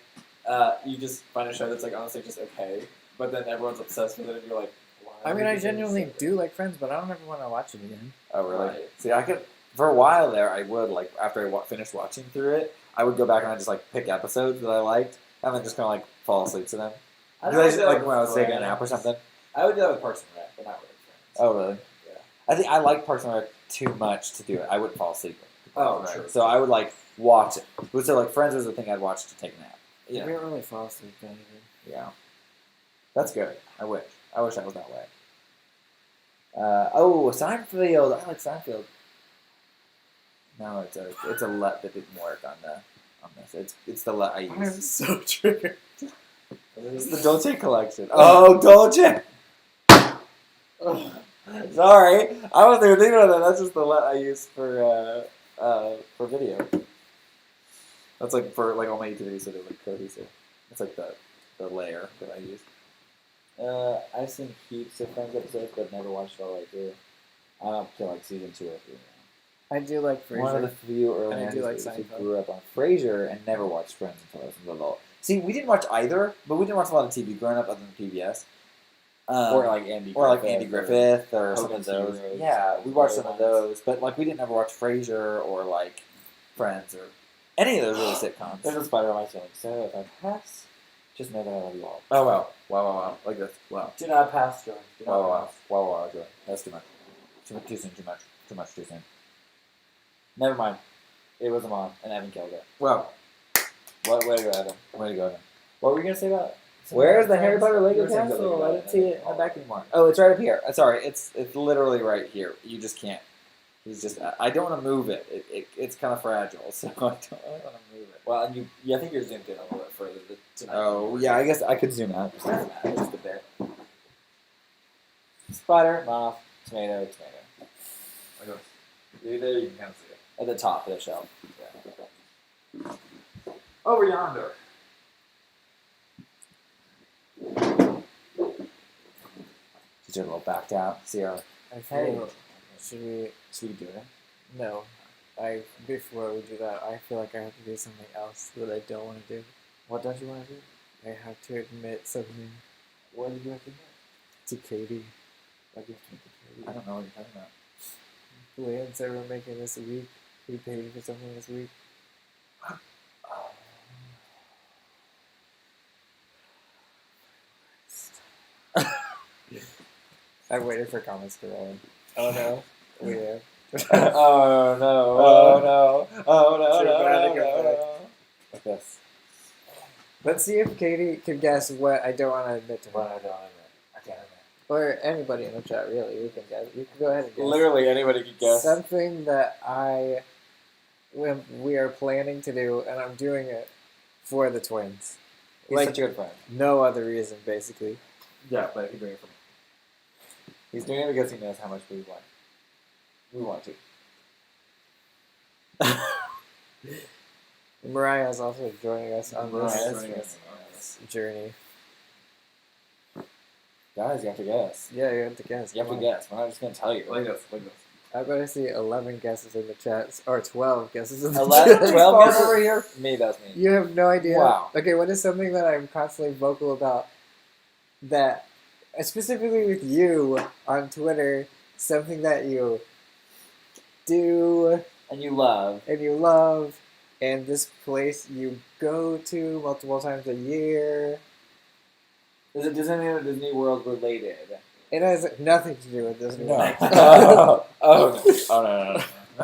you just find a show that's like honestly just okay, but then everyone's obsessed with it, and you're like, why? I mean, are I you doing genuinely this? do like Friends, but I don't ever want to watch it again. Oh really? Right. See, I could for a while there. I would like after I finished watching through it, I would go back and I just like pick episodes that I liked, and then just kind of like fall asleep to them. I Do I do like that when I was with taking a Friends. nap or something? I would do that with Parks and Rec, but not with Friends. Oh really? Yeah. I think I like Parks and Rec too much to do it. I wouldn't fall asleep. Oh, Right. sure. So I would like watch it. So like Friends was the thing I'd watch to take a nap. We don't really fall asleep anything. Yeah. That's good. I wish I was that way. Oh, Seinfeld. I like Seinfeld. No, it's a let that didn't work on this. It's the let I I'm use. so triggered. It's the Dolce collection. Oh, Dolce. Sorry, I wasn't even thinking about that. That's just the let I use for video. That's like for like all my YouTube videos that are like cohesive. It's like the layer that I use. I've seen heaps of Friends episodes, but never watched all the way through. I'm up to like season 2 or 3 now. I do like Frasier. One of the few early And I do like 90s who Seinfeld. grew up on Frasier and never watched Friends until I was an adult. See, we didn't watch either, but we didn't watch a lot of TV growing up other than PBS. Or like Andy Griffith or some of Hogan's those. Heroes, Yeah, we watched some of ones. those, but like we didn't ever watch Frasier or like Friends or any of those really sitcoms. There's a spider on my ceiling, so if I pass, just know that I love you all. Oh wow, like this. Wow. Do not pass, John. Do not pass. Wow. Good. That's too much. Too soon. Too soon. Never mind. It was a mom, and Evan killed it. Well, Way to go, Evan. way to go then. What were you gonna say about? Where's the Harry Potter You Lego were saying something castle? I about didn't see it in the all back that. anymore. Oh, it's right up here. Sorry, it's literally right here. You just can't. He's just. I don't want to move it. It's kind of fragile, so I don't want to move it. Well, and I think you're zoomed in a little bit further. Oh yeah, I guess I could zoom out. Doesn't matter, just a bit. Spider, moth, tomato. There you can kind of see it. At the top of the shelf. Yeah. Over yonder. She's a little backed out. See her. I feel. Should we? Should we do it? No. Before we do that, I feel like I have to do something else that I don't want to do. What don't you want to do? I have to admit something What did you have to do? to Katie. What do you have to do? I don't know what you're talking about. Plans that we're making this week. We paid for something this week. I waited for comments to roll in. Oh no. We have. Oh no! Like this. Let's see if Katie can guess what I don't want to admit to her. What I don't admit. I can't admit. Or anybody in the chat, really. You can guess. You can go ahead and guess. Literally anybody could guess. Something that we are planning to do, and I'm doing it for the twins. He's Like, such a good friend. no other reason, basically. Yeah, but he's doing it for me. He's doing it because he knows how much we want. We want to. Mariah is also joining us on Mariah's this joining us. journey. Guys, you have to guess. Yeah, you have to guess. You have to guess. We're not just going to tell you. Like this. I'm going to see 11 guesses in the chat, or 12 guesses in the 11, chat. 12 guesses over here? Me, that's me. You have no idea. Wow. Okay, what is something that I'm constantly vocal about that, specifically with you on Twitter, something that you do And you love. and you love, and this place you go to multiple times a year? Is it Disney or Disney World related? It has nothing to do with Disney No. World. No.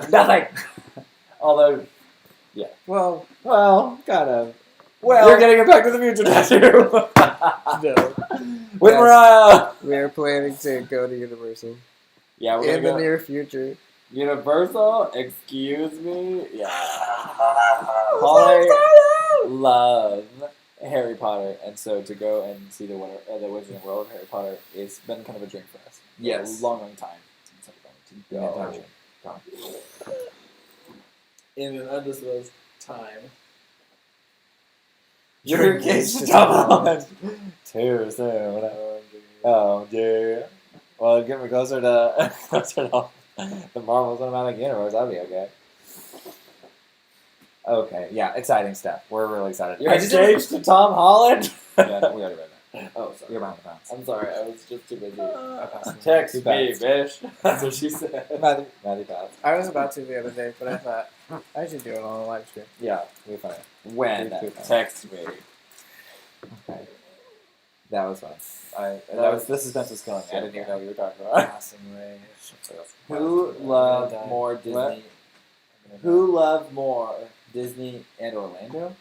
Nothing! Although, Well, kind of. Well, you're getting it back to the future tattoo. no. With Yes. Mariah. We are planning to go to Universal Yeah, we're in going the to go. near future. Universal? Excuse me? Yeah. Holly love Harry Potter, and so to go and see the Wizarding World of Harry Potter has been kind of a dream for us. For Yes. a long time since I've gone to go. In an undisclosed time. You're engaged to Tom Holland. Too soon. Oh, dear. Well, get me closer to the Marvel Cinematic Universe. That'd be okay. Okay, yeah, exciting stuff. We're really excited. You're engaged to Tom Holland? Yeah, we already read that. Oh, sorry. You're behind the bounce. I'm sorry. I was just too busy. I passed it. Text Too me, bad. bitch. That's what she said. Matthew passed. I was about to the other day, but I thought I should do it on a live stream. Yeah, we fine. When? Good. Text me. Okay. That was fun. This suspense was killing me. I didn't even know what you were talking about. Passing away. Who loved Die. more Disney? What? Who loved more Disney and Orlando?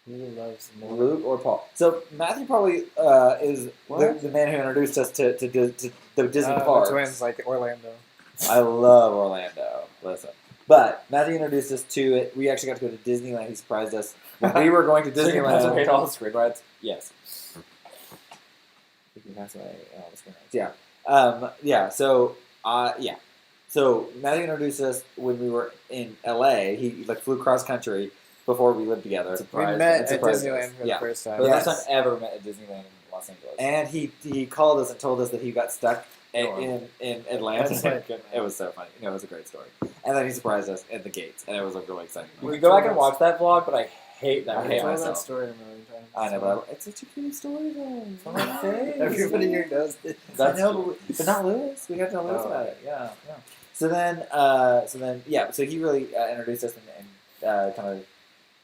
Who loves more? Luke or Paul? So Matthew probably is the man who introduced us to the Disney The parks. twins like Orlando. I love Orlando. Listen. But Matthew introduced us to it. We actually got to go to Disneyland. He surprised us. When we were going to So you Disneyland. pass away all the screen rides? Yes. You can pass away all the screen rides. Yeah. Yeah. So, yeah. So Matthew introduced us when we were in LA. He flew cross country before we lived together. We met at surprised us. Disneyland for the first time. For the Yes. first time ever met at Disneyland in Los Angeles. And he called us and told us that he got stuck in Atlanta. That's like good, man. It was so funny. It was a great story. And then he surprised us at the gates, and it was really exciting. We We go go back back and and watch that vlog, but I hate that. I I hate told that myself. story a million times. I know, but it's such a cute story though. It's one of my favorites. Everybody here does this. That's but not Lewis. We got to tell Lewis Oh. about it. Yeah. So then, So he really introduced us and kind of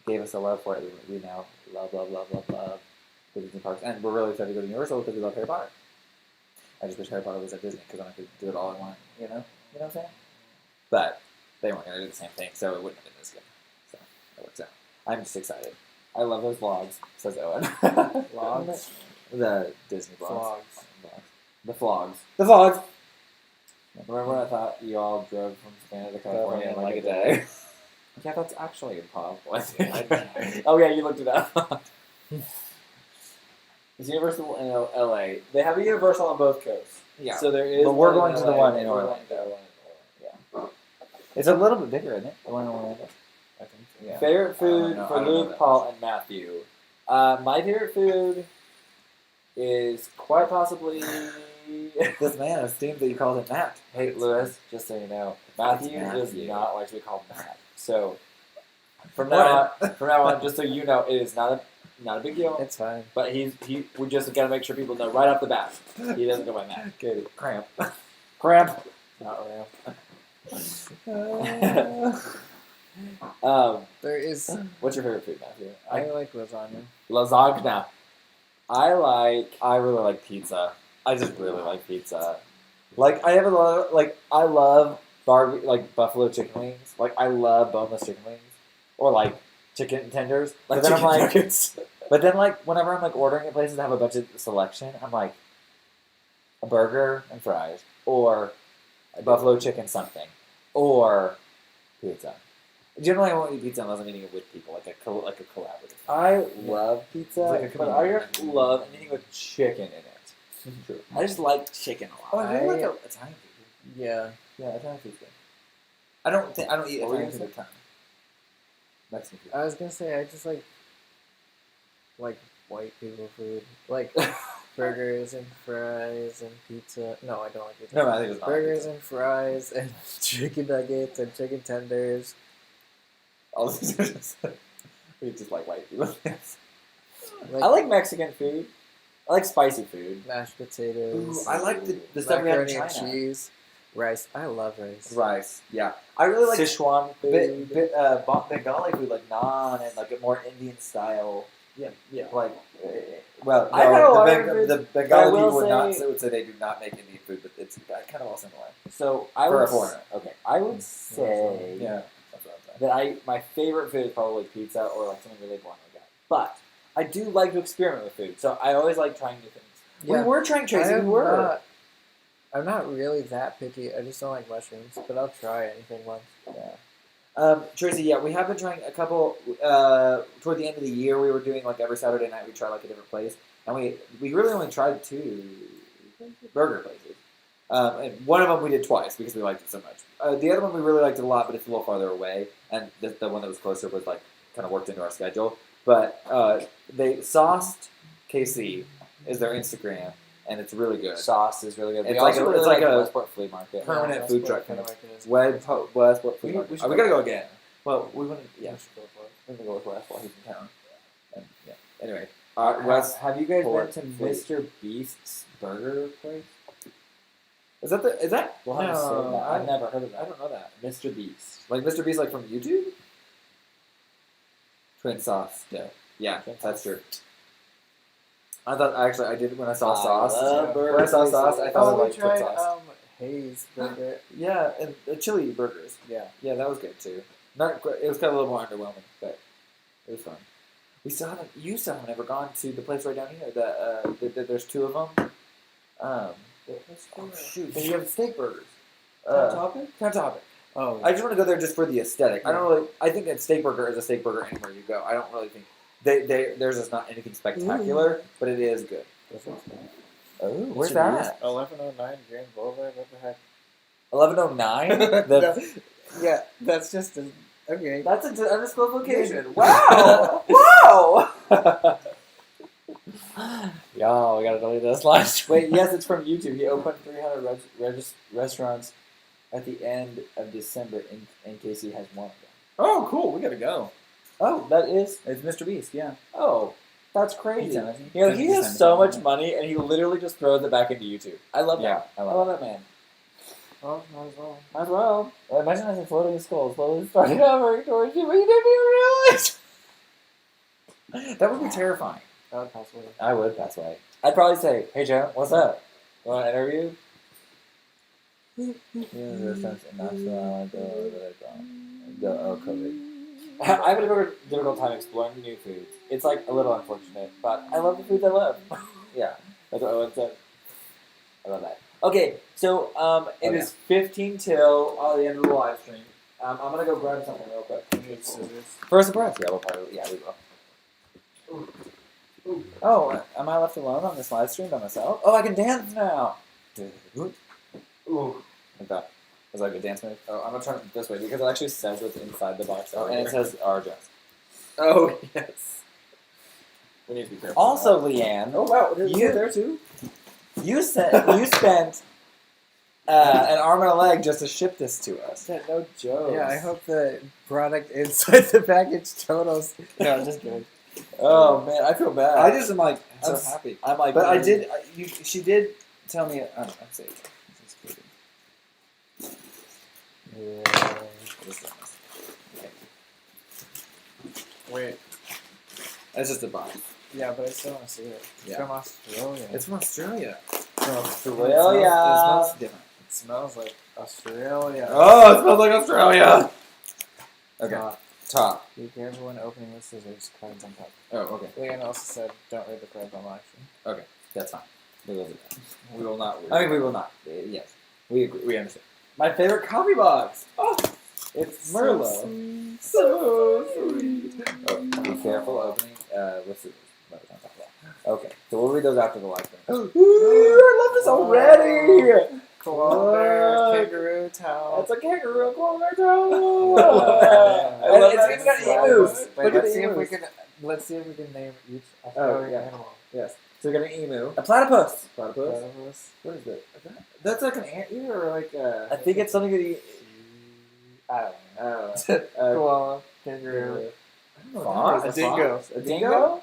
gave us a love for it. We now love the Disney parks, and we're really excited to go to Universal because we love Harry Potter. I just wish Harry Potter was at Disney because then I could do it all I want. You know what I'm saying? But they weren't going to do the same thing, so it wouldn't have been this good. So it works out. I'm just excited. I love those vlogs, says Owen. Vlogs? The Disney vlogs. Vlogs. The vlogs. The vlogs! Remember when I thought you all drove from Savannah to California in like a day? Yeah, that's actually impossible, I think. Oh yeah, you looked it up. It's Universal in LA. They have a Universal on both coasts. Yeah. So there is. But we're one going to LA, the one in Orlando. Yeah. It's a little bit bigger, isn't it? The one in Orlando. I think so. Yeah. Favorite food know. for I don't know Luke, that Paul, and Matthew. My favorite food is quite possibly. This man esteemed that you called him Matt. Hey, Lewis, just so you know, Matthew does Matthew. not like to be called Matt. So from now on, just so you know, it is not a big deal. It's fine. But we just gotta make sure people know right off the bat he doesn't go by Matt. Okay. Cramp. Not real. There is. What's your favorite food, Matthew? I like lasagna. Lasagna. I really like pizza. I just really like pizza. Like I have a lot of I love buffalo chicken wings. Like I love boneless chicken wings, or like chicken tenders. But then I'm like, but then whenever I'm ordering at places that have a bunch of selection, I'm like a burger and fries, or a buffalo chicken something, or pizza. Generally, I won't eat pizza unless I'm eating it with people, like a collaborative. I love pizza, It's like a but I community. don't love anything with chicken in it. True. I just like chicken a lot. Oh, I really like Italian food. Yeah. Yeah, Italian food's good. I don't eat What were you Italian food gonna a ton. Mexican food. I was gonna say I just like white people food, like burgers and fries and pizza. No, I don't like pizza. No, I think it's not burgers pizza. and fries and chicken nuggets and chicken tenders. All these are just we just like white people. Like I like Mexican food. I like spicy food. mashed potatoes. Ooh, I like the stuff we have in macaroni China. and cheese, rice. I love rice. Rice, yeah. I really like Sichuan food. Bengali food, like naan and like a more Indian style. Yeah. Like, well, I've had a lot of the, food, the but I Bengali will people would say they do not make Indian food, but it's kind of all similar. So I For would a foreigner. Okay, I would say Yeah, that's what I'm saying. that my favorite food is probably pizza or like something really boring like that. But I do like to experiment with food, so I always like trying new things. Yeah. We were trying, Tracy. I'm We were. I'm not really that picky. I just don't like mushrooms, but I'll try anything once. Tracy, yeah, we have been trying a couple. Toward the end of the year, we were doing like every Saturday night. We try like a different place, and we really only tried 2 burger places. And one of them we did twice because we liked it so much. The other one we really liked it a lot, but it's a little farther away, and the one that was closer was like kind of worked into our schedule. But they sauced KC is their Instagram, and it's really good. Sauce is really good. It's We like also a- really it's like like a Westport Flea Market. permanent Yeah, food that's truck what kind of I feel like it is. Westport Flea Market. We should We go. gotta go again. Well, we wouldn't. Yeah, We should go for it. we're gonna go with West while he's in town. And, yeah. Anyway, West, have you guys Port been to Fleet. Mr. Beast's burger place? is that? We'll have to say No, that. I've never heard of that. I don't know that. Mr. Beast. Like Mr. Beast, like from YouTube. TwinSauce. Yeah. Yeah, that's true. I thought actually I did when I saw sauce. love When I saw burger sauce, I places. thought Oh, I we liked tried TwinSauce. Hayes burger. Yeah, and chili burgers. Yeah. Yeah, that was good too. Not quite, it was kind of a little more underwhelming, but it was fun. We still haven't. You still haven't ever gone to the place right down here. There's two of them. Shoot, they have steak burgers. Count Topic. Oh, I just want to go there just for the aesthetic. I don't really. I think that steak burger is a steak burger anywhere you go. I don't really think theirs is not anything spectacular, but it is good. Oh, where's that? 1109 Grand Boulevard. What the heck? 1109. Yeah, that's just a. Okay. That's an undisclosed location. Wow! Wow! Y'all, we gotta delete this last. Wait, yes, it's from YouTube. He opened 300 restaurants at the end of December in case he has one of them. Oh, cool. We gotta go. Oh, that is. It's Mr. Beast. Yeah. Oh, that's crazy. He's You know, he has He's so amazing. much money, and he literally just throws it back into YouTube. I love Yeah, that. I I love love that man. Oh, might as well. Might as well. Imagine as a floating skull slowly starting hovering towards you, but you didn't even realize. That would be terrifying. That would pass away. I would. That's why. I'd probably say, "Hey, Joe, what's up? You want an interview?" COVID. I have a difficult time exploring new foods. It's like a little unfortunate, but I love the foods I love. Yeah. That's what Owen said. I love that. Okay, so it Okay. is 15 till the end of the live stream. I'm gonna go grab something real quick. You need scissors. First surprise. Yeah, we'll probably. Yeah, we will. Oh, am I left alone on this live stream by myself? Oh, I can dance now. Ooh. Like that. Was that a good dance move? Oh, I'm gonna turn it this way because it actually says what's inside the box. Oh, over and it here. says our address. Oh yes. We need to be careful. Also, Leanne. oh wow, You- there too. You spent an arm and a leg just to ship this to us. Yeah, no joke. Yeah, I hope the product inside the package totals. No, I'm just kidding. Oh man, I feel bad. I just am like I'm so happy. I'm like, But I did. She did tell me. Let's see. This is Yeah. okay. Wait. It's just a box. Yeah, but I still want to see it. It's Yeah. from Australia. It's from Australia. Australia. It smells different. It smells like Australia. Oh, it smells like Australia. Okay. Top. Be careful when opening with scissors. Cards on top. Oh, okay. Leanne also said, "Don't read the cards on live stream." That's fine. We will do that. We will not. I mean, we will not. Yes. We agree. We understand. My favorite coffee box. Oh, it's Merlot. So sweet. Oh, be careful opening with scissors. Whatever's on top of that. Okay. So we'll read those after the live stream. Ooh, I love this already. Koala bear, What? kangaroo towel. It's a kangaroo koala toe. I And love it's that even got so emus. much. Look Wait, at let's the see if we emus. can. Let's see if we can name each Oh, Australian yeah. animal. Yes. So we got an emu. A platypus. Platypus. Platypus. What is it? That's like an anteater or like a. I think it's something that he. I don't know. Oh. Koala, kangaroo, I don't know Fox? what that is. a dingo. A A dingo?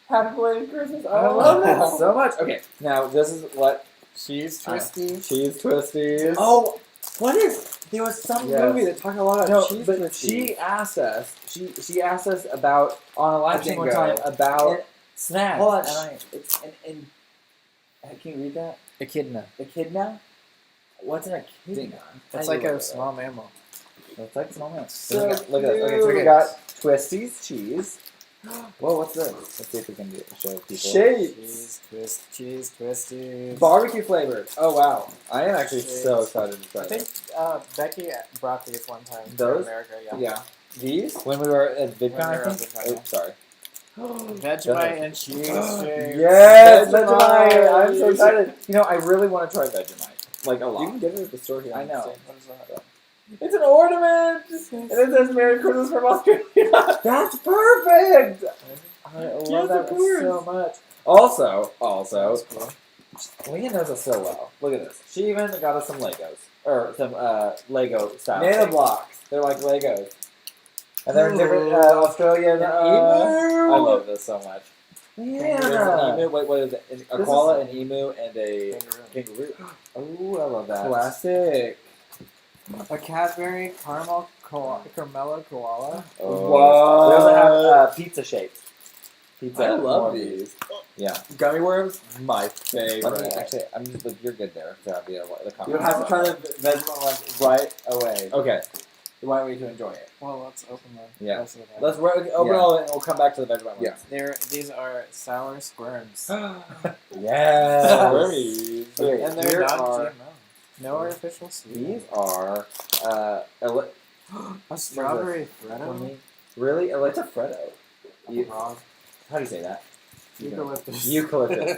Happy belated Christmas. I love that so much. Okay, now this is what Cheese twisty. Cheese twisties. Oh, what is? There was some Yes. movie that talked a lot about No, cheese but twisties. she asked us. She asked us about on a live A stream one dingo. time about And- snacks. Hold on, and I it's and can you read that? Echidna. Echidna. What's an echidna? Dingo. It's I like look a at small mammal. It's like small man. So look at this. Okay, so we cute. got twisties, cheese. Whoa, what's this? Let's see if we can show people. Shapes. Cheese twisties. Barbecue flavored. Oh wow. I am actually so Shapes. excited to try I this. think Becky brought these one time Those? to America. Yeah. Yeah. These? When we were at VidCon, When we I were at think? VidCon, Oh, sorry. Vegemite and cheese shapes. Yes, Vegemite. Vegemite! I'm so excited. You know, I really want to try Vegemite. Like a lot. You can get it at the store here. I know. What is that? It's an ornament, and it says "Merry Christmas from Australia." That's perfect! I I love Yes, that of course. so much. Also, That's cool. Leah knows us so well. Look at this. She even got us some Legos. Or some Lego style. Nano things. blocks. They're like Legos. And they're in different Ooh. Australian. An I love this so much. Yeah. There's an emu. Wait, what is it? A This koala, is- an emu, and a Kangaroo. kangaroo. Oh, I love that. Classic. A Cadbury Carmelo koala. Oh. What? We also have pizza shapes. Pizza. I love more these. Yeah. Gummy worms, my Let favorite. me actually. I'm just. You're good there. So I'll be the comment. You have to try the Vegemite ones right away. Okay. The right way to enjoy it. Well, let's open the Yeah. rest of the Let's open Yeah. all of it, and we'll come back to the Vegemite ones. Yeah. These are sour squirms. Yes. Squirmies. Okay, And they're here not are. GMO. No artificial sweetener. These are. A strawberry Freddo? Really? It's a Freddo. Frog. How do you say that? Eucalyptus. Eucalyptus.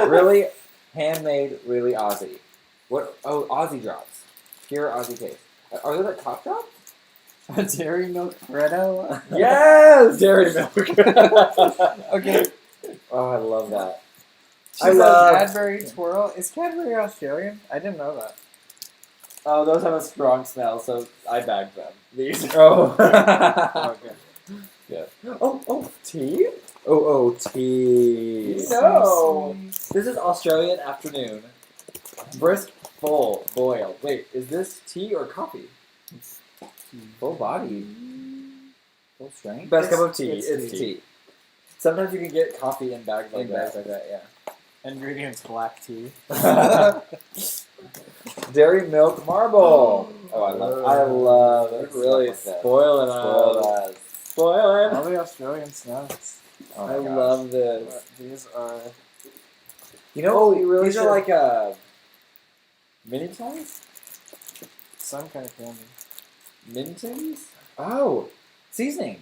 Really handmade, really Aussie. What? Oh, Aussie drops. Here are Aussie taste. Are they like top drops? A Dairy Milk Freddo? Yes! Dairy milk. Okay. Oh, I love that. She I says love- Cadbury Twirl. Is Cadbury Australian? I didn't know that. Oh, those have a strong smell, so I bagged them. These. Oh. Okay. Yeah. Oh, tea? Oh, tea. No. So This is Australian afternoon. Brisk, full, boil. Wait, is this tea or coffee? Full body. Full strength. Best It's- cup of tea. it's It's tea. tea. Sometimes you can get coffee in bags like In bags that. like that, yeah. Ingredients black tea. Dairy milk marble. Oh, I love it. Really Stuff like that. spoiling Spoil us. us. Spoiling. All the Australian snacks. Oh I my gosh. love this. These are You know what we really These should... are like mini toys? some kind of candy. Mintons? Oh, seasoning.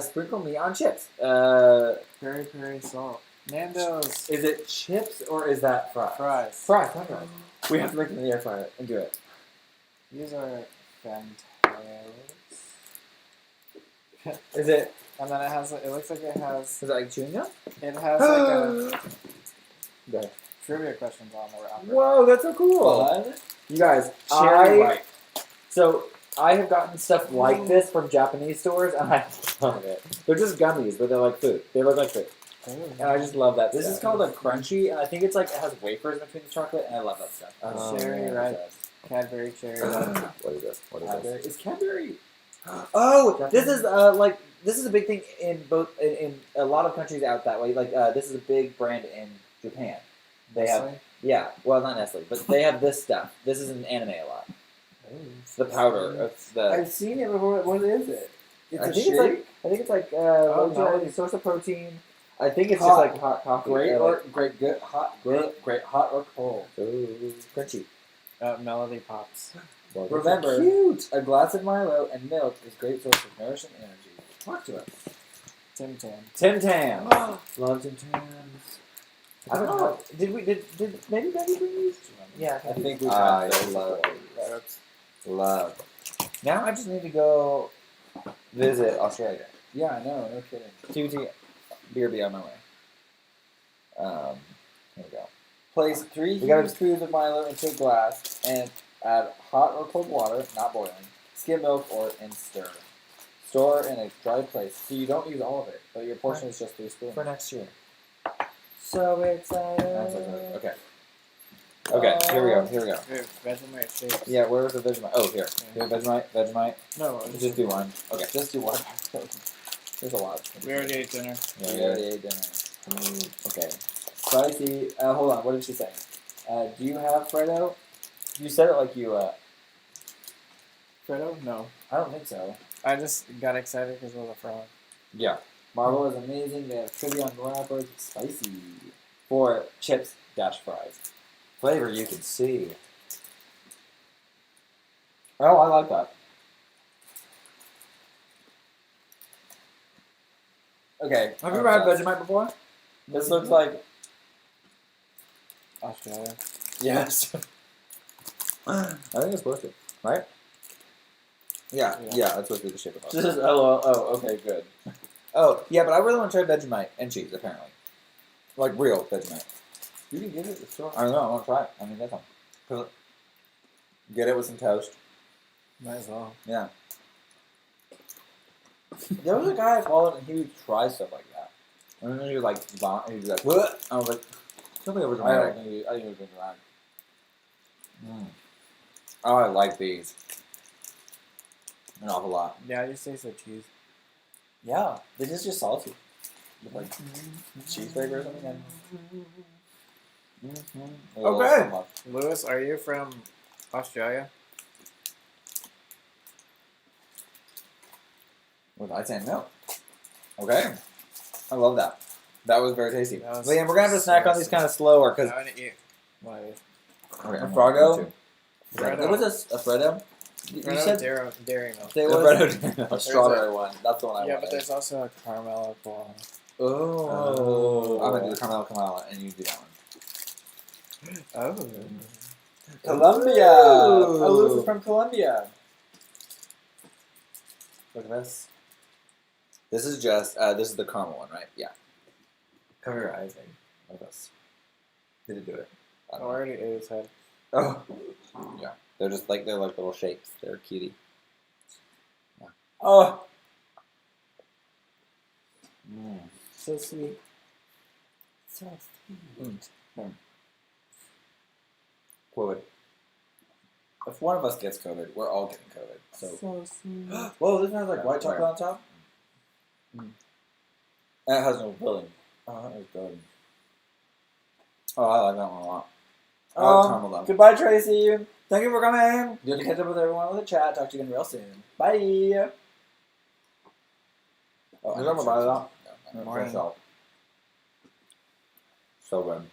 Sprinkle me on chips. Peri peri salt. Nando's. Is it chips or is that fries? Fries. Fry. We have to make them in the air fryer and do it. These are Fantails. Is it? And then it looks like it has Is that like chewing gum? like a Go. trivia questions on the wrapper. Whoa, that's so cool. Fun? You guys, Cherry ripe. So I have gotten stuff like this from Japanese stores, and I love it. They're just gummies, but they're like food. They look like food, and I just love that. This is stuff. called a crunchy, and I think it's like it has wafers between the chocolate, and I love that stuff. Oh, Cherry man. ripe. Cadbury cherry ripe. What is this? What is Cadbury. this? Is Cadbury? Oh, this is like this is a big thing in both in a lot of countries out that way. Like this is a big brand in Japan. They have Nestle? well not Nestle, but they have this stuff. This is in anime a lot. The powder of the. I've seen it before. What is it? It's I a think shake. it's like no. low source of protein. I think it's Hot. just like hot coffee. Great like, or great, good, hot, great, hot or cold. ooh, crunchy. Melody Pops. Well, these are Remember, cute. a glass of Milo and milk is a great source of nourishing energy. Talk to us. Tim Tam. Tim Tam. Love Tim Tams. I don't know. Did maybe Betty bring these? Yeah, I think we I tried those. love. Now I just need to go visit Australia. Yeah, I know. No kidding. TBT, beer be on my way. Here we go. Place 3 We gotta- huge scoops of Milo into a glass and add hot or cold water, not boiling, skim milk, and stir. Store in a dry place, so you don't use all of it, but your portion is just 3 spoons. For next year. So excited. Okay. Uh, Okay, here we go. Dude, Vegemite shakes. Yeah, where was the Vegemite? Oh, here. Here, Vegemite. No, Just do one. Okay. Just do one. There's a lot. we already ate dinner. Yeah, We already ate dinner. Okay. Spicy. Hold on. What did she say? Do you have Fredo? You said it like you. Freddo? No. I don't think so. I just got excited because it was a frog. Yeah. Marble is amazing. They have trivia on the wrappers. Spicy. For chips dash fries. Flavor you can see. Oh, I like that. Okay. Have you ever had Vegemite before? This looks like. Australia. Yes. I think it's supposed to, right? Yeah, Yeah. that's supposed to be the shape of This is LOL. Oh, okay, good. Oh, yeah, but I really want to try Vegemite and cheese, apparently. Like real Vegemite. You can get it at the store. I don't know, I want to try it. I mean, that's all. Get it with some toast. Might as well. Yeah. There was a guy I followed, and he would try stuff like that. And then he was like, he was like, what? I was like, something over I dramatic. think he was being dramatic. Oh, I like these. An awful lot. Yeah, I just taste the cheese. Yeah, this is just salty. With like cheese flavor or something. Okay. Lewis, are you from Australia? Without saying no. Okay. I love that. That was very tasty. That was Liam, we're going to have to snack on these kind of slower because. I want to eat one of these. Okay, A I'm Froggo? going to. Freddo. It was a Freddo. You Freddo said dairy milk. there The was Freddo. a strawberry one. That's the one I Yeah, wanted. but there's also a caramel one. Oh. I'm going to do the caramel Kamala and you do that one. Oh. Colombia. Ooh. Oh, Lewis is from Colombia. Look at this. This is just, this is the caramel one, right? Yeah. Cover your eyes, baby. Like this. Did it do it? I I don't know. already ate his head. Oh. Yeah. They're just like, they're like little shapes. They're cutie. Yeah. Oh. So sweet. So sweet. COVID. If one of us gets COVID, we're all getting COVID. So. So sweet. Whoa, this has like Yeah, white chocolate right. on top. Mm. And it has no filling. Oh, It's good. I like that one a lot. I like caramel though. Goodbye, Tracy. Thank you for coming. Good to catch up with everyone with the chat. Talk to you again real soon. Bye. Oh, Is that what about that? No, Morning. fresh out. So good.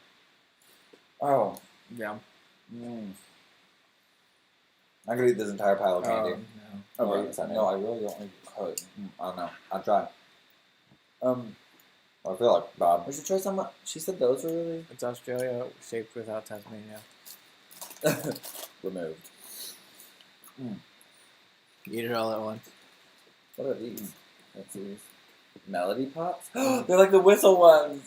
Oh. Yeah. I could eat this entire pile of candy. No. Oh, No, wait, no, I really don't like it. I don't know. I'll try. I feel like We Bob. should try some. She said those were really. It's Australia shaped without Tasmania. Removed. Eat it all at once. What are these? Let's see. Melody pops? They're like the whistle ones.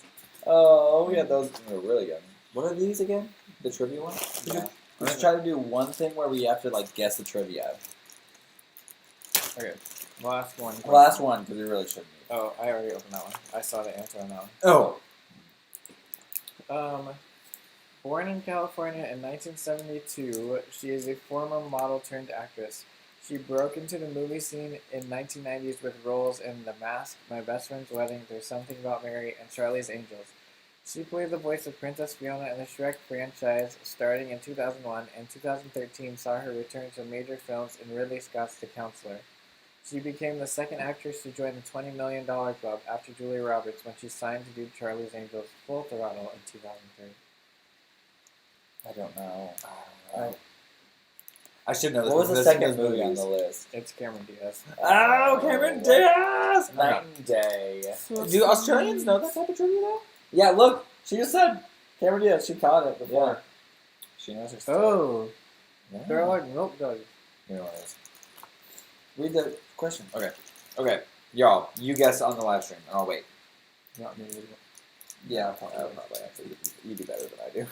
Oh, we had those. They're really good. What are these again? The trivia ones? Yeah. We're gonna try to do one thing where we have to like guess the trivia. Okay. Last one. Last one because we really shouldn't. Oh, I already opened that one. I saw the answer on that Oh. one. Born in California in 1972, she is a former model turned actress. She broke into the movie scene in 1990s with roles in The Mask, My Best Friend's Wedding, There's Something About Mary, and Charlie's Angels. She played the voice of Princess Fiona in the Shrek franchise starting in 2001, and 2013 saw her return to major films in Ridley Scott's The Counselor. She became the second actress to join the $20 million club after Julia Roberts when she signed to do Charlie's Angels Full Throttle in 2003. I don't know. I should know this. What was the This second is movie on movies. the list? It's Cameron Diaz. Oh, Cameron Diaz! Okay. Night and Day. Do Australians know that type of trivia though? Yeah, look. She just said Cameron Diaz. She caught it before. She knows her stuff. Oh, Yeah. they're like milk duds. You know what it is. Read the question. Okay. Okay. Y'all, you guess on the live stream, and I'll wait. Not me. Yeah, probably. Actually, you do better than I do.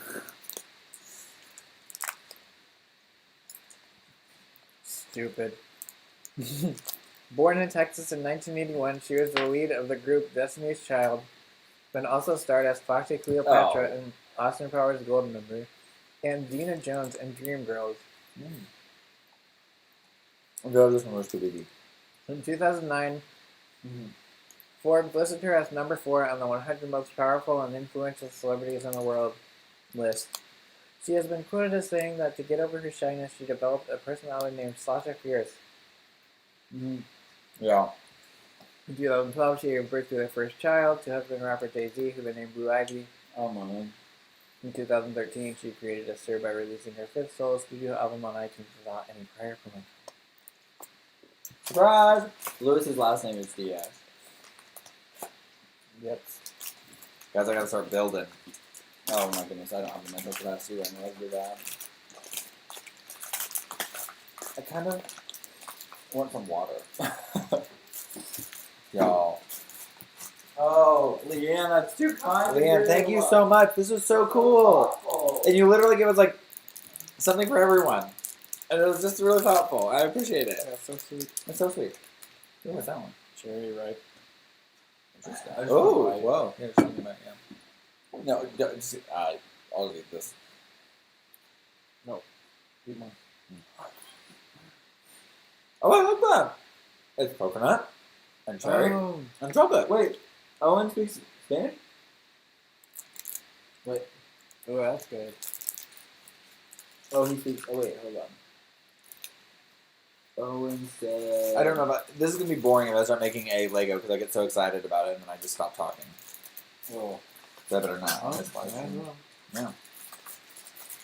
Stupid. Born in Texas in 1981, she was the lead of the group Destiny's Child, then also starred as Foxy Cleopatra in Austin Powers Golden Member, and Dina Jones in Dreamgirls. Go, this one was too busy. In 2009, Forbes listed her as number 4 on the 100 most powerful and influential celebrities in the world list. She has been quoted as saying that to get over her shyness, she developed a personality named Sasha Fierce. Yeah. In 2012, she gave birth to their first child to husband rapper Jay-Z, who they named Blue Ivy. Oh man. In 2013, she created a stir by releasing her 5th solo studio album on iTunes without any prior promotion. Surprise! Lewis's last name is Diaz. Yep. Guys, I gotta start building. Oh my goodness, I don't have the mental capacity right now. That'd be bad. I kind of want some water. Y'all. Oh, Leanne, that's too kind. Leanne, thank you so much. This was so cool. And you literally gave us like something for everyone. And it was just really thoughtful. I appreciate it. That's so sweet. It's so sweet. What's that one? Cherry ripe. Interesting. I just Oh, want to whoa. Yeah, just thinking about yeah. No, just, I'll eat this. Keep on. Oh, I love that. It's coconut and cherry Oh. and chocolate. Wait, Owen speaks Spanish? Oh, that's good. Oh, he speaks. Oh, wait, hold on. Owen said. I don't know about this is gonna be boring if I start making a Lego because I get so excited about it and then I just stop talking. Oh. So I better not. Oh, On this live I stream. will. Yeah.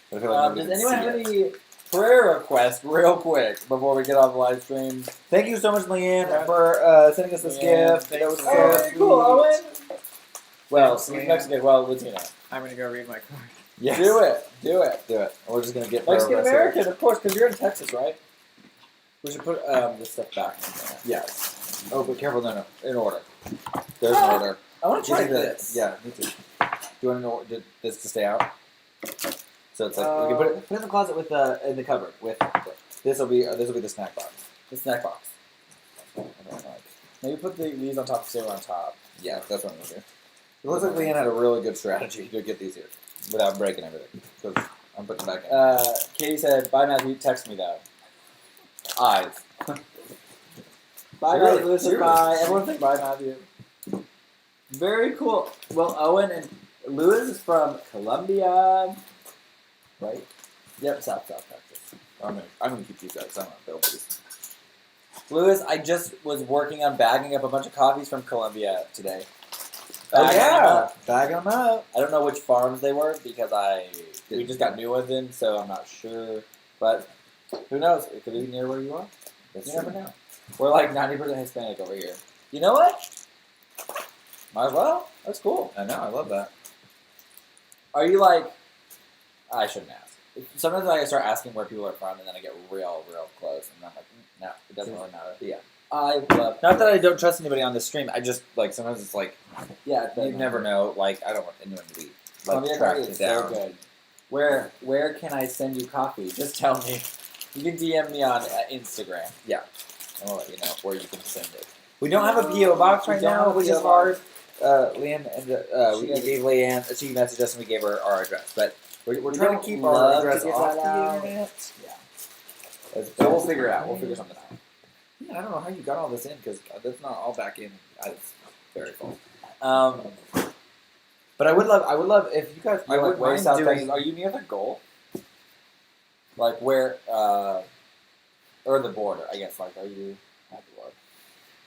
But I feel like nobody Does can anyone see have it. any prayer requests, real quick, before we get off the live stream? Thank you so much, Leanne, Yeah. for sending us this Leanne, gift. That thanks, was Leanne. so Oh, sweet. cool, Owen. Well, Thanks, he's Leanne. Mexican. Well, Latino. I'm gonna go read my card. Yes. Do it. Do it. Do it. We're just gonna get Mexican rest of it. American, of course, because you're in Texas, right? We should put this stuff back in there. Yes. Oh, but careful, no. In order. There's an order. I want to You try need to- this. Yeah, me too. Do you want to know this to stay out? So it's like we can put it in the closet with in the cupboard with this will be the snack box. The snack box. I don't like. Maybe put these on top, cereal on top. Yeah, that's what I'm gonna do. It looks like Leanne had a really good strategy to get these here without breaking everything. Because I'm putting them back in. Katie said, "Bye, Matthew. Text me though." Eyes. Bye, Seriously, Matthew. Lewis said seriously. bye. Everyone say bye, Matthew. Very cool. Well, Owen and Lewis is from Colombia, right? Yep, South Texas. I'm gonna keep these guys. I'm not build these. Lewis, I just was working on bagging up a bunch of coffees from Colombia today. Oh Bagging them yeah, up. bag them up. I don't know which farms they were because we just got new ones in, so I'm not sure. But who knows? It could be near where you are. That's You true. never know. We're like 90% Hispanic over here. You know what? Might as well. That's cool. I know. I love that. Are you like? I shouldn't ask. Sometimes I start asking where people are from, and then I get real close, and I'm like, no, it doesn't really matter. Yeah. I love. Not that I don't trust anybody on this stream. I just like sometimes it's like Yeah, you never know. Like I don't want anyone to be like Columbia tracked coffee is down. so good. Where can I send you coffee? Just tell me. You can DM me on Instagram. I'll let you know where you can send it. We don't have a PO box We right don't now, have a which PO is hard. Leanne and we She gave Leanne. She messaged us and we gave her our address, but we're We trying don't to keep love our to address get off that the out. internet. Yeah. So we'll figure it out. We'll figure something out. Yeah, I don't know how you got all this in because that's not all back in. It's very full. But I would love if you guys. I would where mind South doing. Texas? Are you near the goal? Like where? Or the border? I guess. Like, are you at the border?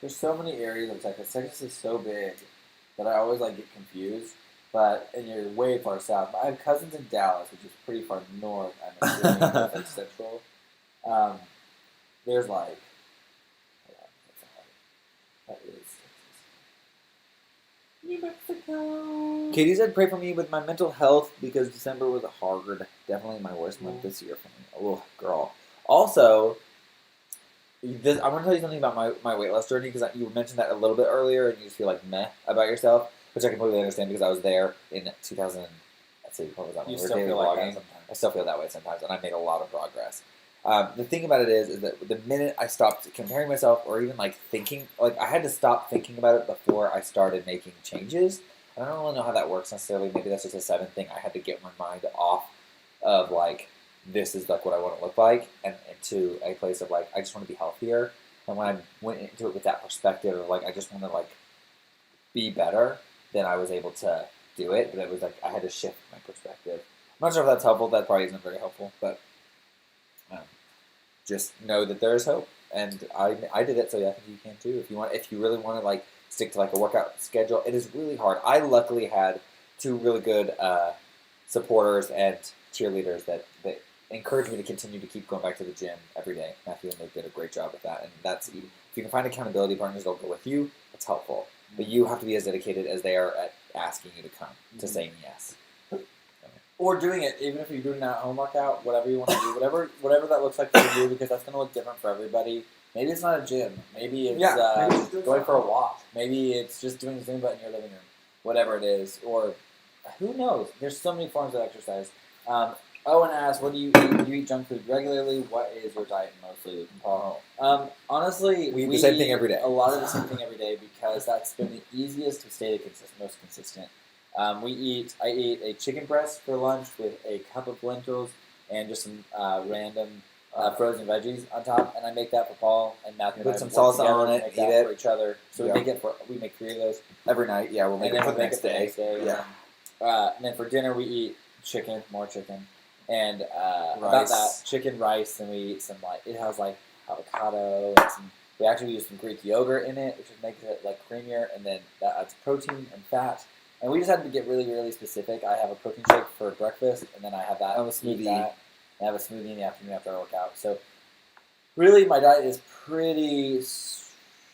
There's so many areas of Texas. Texas is so big that I always like get confused. And you're way far south. I have cousins in Dallas, which is pretty far north. I'm assuming it's like central. There's like. That is New Mexico. Katie said, "Pray for me with my mental health because December was hard. Definitely my worst month this year for me." Oh, girl. Also, I'm going to tell you something about my weight loss journey because you mentioned that a little bit earlier, and you just feel like meh about yourself, which I completely understand because I was there in 2000. Let's see, what was that? You when we were still daily feel like that vlogging. sometimes. I still feel that way sometimes, and I made a lot of progress. The thing about it is that the minute I stopped comparing myself or even like thinking, like I had to stop thinking about it before I started making changes. And I don't really know how that works necessarily. Maybe that's just a 7 thing. I had to get my mind off of like, this is like what I want to look like and into a place of like, I just want to be healthier. And when I went into it with that perspective of like, I just want to like be better, then I was able to do it. But it was like, I had to shift my perspective. I'm not sure if that's helpful. That probably isn't very helpful, but just know that there is hope, and I did it, so yeah, I think you can too. If you really want to like stick to like a workout schedule, it is really hard. I luckily had 2 really good supporters and cheerleaders that encouraged me to continue to keep going back to the gym every day. Matthew and Luke did a great job with that, and that's if you can find accountability partners that'll go with you, it's helpful. But you have to be as dedicated as they are at asking you to come, to saying yes. Or doing it, even if you're doing that home workout, whatever you want to do, whatever that looks like for you, because that's going to look different for everybody. Maybe it's not a gym. Maybe it's maybe just do it going for for a walk. Maybe it's just doing Zumba in your living room. Whatever it is. Or who knows? There's so many forms of exercise. Owen asked, what do you eat? Do you eat junk food regularly? What is your diet mostly, Luke and Paul? Honestly, we eat the same thing every day. A lot of the same thing every day because that's been the easiest to stay most consistent. I eat a chicken breast for lunch with a cup of lentils and just some random frozen veggies on top, and I make that for Paul and Matthew. Put and I some work salsa together on to it, make eat that it. for each other. So Yeah. we make 3 of those Every night, yeah, we'll make it for the next day. Yeah. And then for dinner we eat more chicken, and about Rice. that chicken rice, and we eat some it has avocado and some. We actually use some Greek yogurt in it, which makes it creamier, and then that adds protein and fat. And we just had to get really, really specific. I have a protein shake for breakfast, and then I have that. I have a smoothie. And I have a smoothie in the afternoon after I work out. So really, my diet is pretty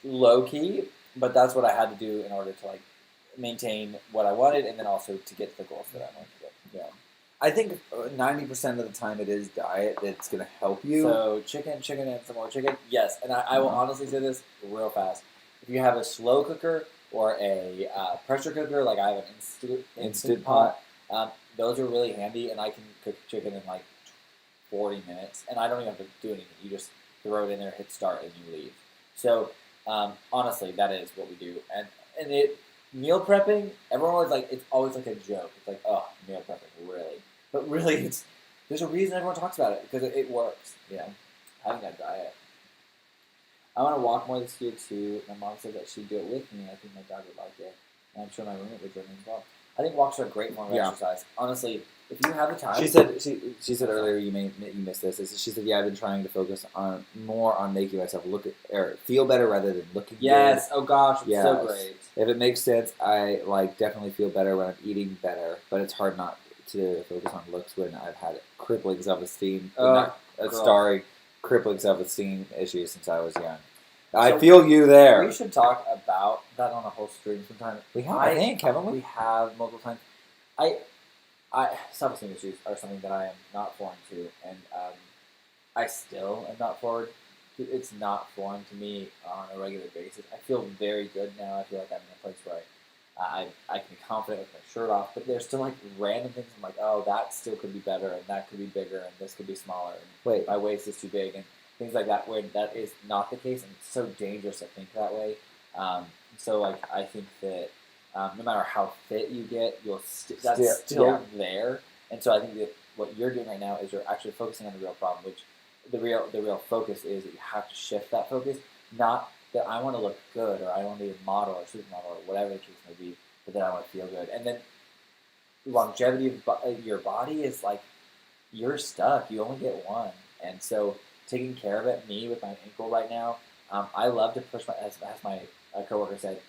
low key, but that's what I had to do in order to maintain what I wanted, and then also to get to the goals that I wanted to get. Yeah. I think 90% of the time it is diet that's going to help you. So chicken, and some more chicken. Yes, and I will honestly say this real fast. If you have a slow cooker or a pressure cooker, like I have an instant pot, those are really handy, and I can cook chicken in 40 minutes, and I don't even have to do anything. You just throw it in there, hit start, and you leave. So honestly, that is what we do. And meal prepping, everyone always it's always a joke. It's oh, meal prepping, really? But really, there's a reason everyone talks about it, because it works. Having that diet. I want to walk more this year too. My mom said that she'd do it with me, and I think my dad would like it. And I'm sure my roommate would join me as well. I think walks are a great form of exercise. Honestly, if you have the time. She said earlier, you missed this. She said, I've been trying to focus more on making myself feel better rather than looking good. Yes. Oh gosh, it's so great. If it makes sense, I definitely feel better when I'm eating better, but it's hard not to focus on looks when I've had crippling self-esteem, crippling self-esteem issues since I was young. I feel you there. We should talk about that on a whole stream sometime. We have, I think, haven't we? We have multiple times. Self-esteem issues are something that I am not foreign to, and I still am not foreign. It's not foreign to me on a regular basis. I feel very good now. I feel like I'm in a place where I can be confident with my shirt off, but there's still random things. I'm oh, that still could be better, and that could be bigger, and this could be smaller, and my waist is too big, and things like that, where that is not the case, and it's so dangerous to think that way. So I think that no matter how fit you get, that's still there. And so I think that what you're doing right now is you're actually focusing on the real problem, which the real focus is that you have to shift that focus. Not that I want to look good, or I want to be a model or supermodel or whatever the case may be, but that I want to feel good. And then longevity of your body is you're stuck. You only get one. And so taking care of it, me with my ankle right now, I love to push as my coworker said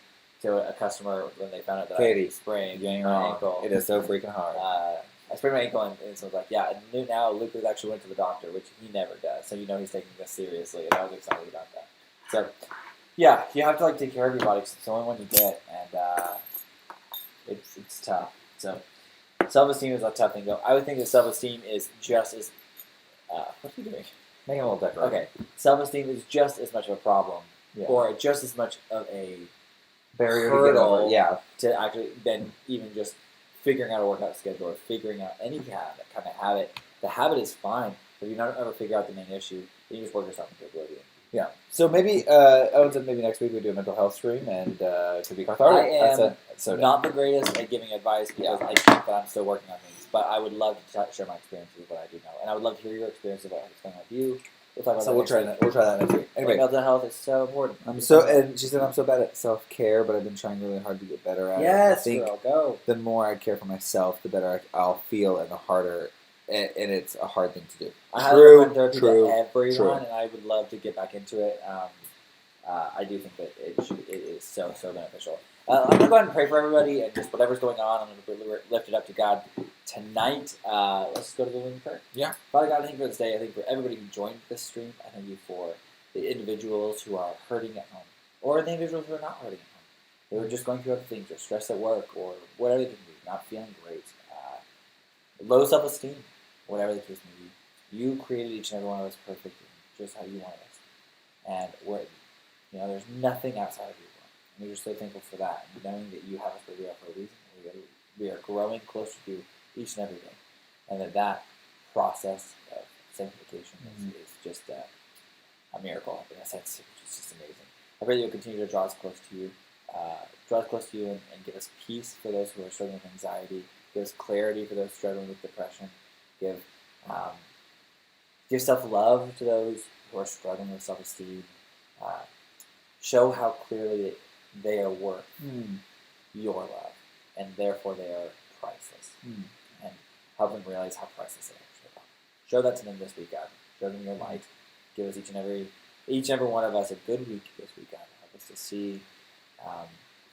to a customer when they found out that I sprained my ankle. It is so freaking hard. I sprained my ankle, and so I was and now Luke actually went to the doctor, which he never does. So he's taking this seriously, and I was excited about that. So you have to take care of your body because it's the only one you get, and it's tough. So self-esteem is a tough thing, though. I would think that self-esteem is just as what are you doing? Making a little decoration. Okay, self-esteem is just as much of a problem, or just as much of a barrier hurdle to get over. To actually then even just figuring out a workout schedule or figuring out any kind of habit. The habit is fine, but if you don't ever figure out the main issue, then you just work yourself into oblivion. Yeah. So maybe Owen said maybe next week we do a mental health stream, and it could be cathartic. I am not the greatest at giving advice because I think that I'm still working on things, but I would love to share my experiences with what I do know, and I would love to hear your experience of what I explain with you. We'll try that next week. Anyway, mental health is so important. And she said I'm so bad at self-care, but I've been trying really hard to get better at it. Yes, I think go. The more I care for myself, the better I'll feel, and the harder, and it's a hard thing to do. I highly recommend therapy to everyone, and I would love to get back into it. I do think that it is so beneficial. I'm going to go ahead and pray for everybody, and just whatever's going on, I'm going to lift it up to God tonight. Let's go to the living prayer. Yeah. Father God, I thank you for this day. I thank you for everybody who joined this stream. I thank you for the individuals who are hurting at home, or the individuals who are not hurting at home. They were just going through other things, or stress at work, or whatever they can be, not feeling great, low self-esteem, whatever the case may be. You created each and every one of us perfect, just how you wanted us. and there's nothing outside of you. And we're just so thankful for that, and knowing that you have us where we are for a reason. We are growing closer to you each and every day, and that process of sanctification is just a miracle in a sense. It's just amazing. I pray that you'll continue to draw us close to you, and give us peace for those who are struggling with anxiety, give us clarity for those struggling with depression, give self-love to those who are struggling with self-esteem, show how clearly they are worth your love, and therefore they are priceless, and help them realize how priceless they actually are. Show that to them this week, God. Show them your light. Give us each and every one of us a good week this week, God. Help us to see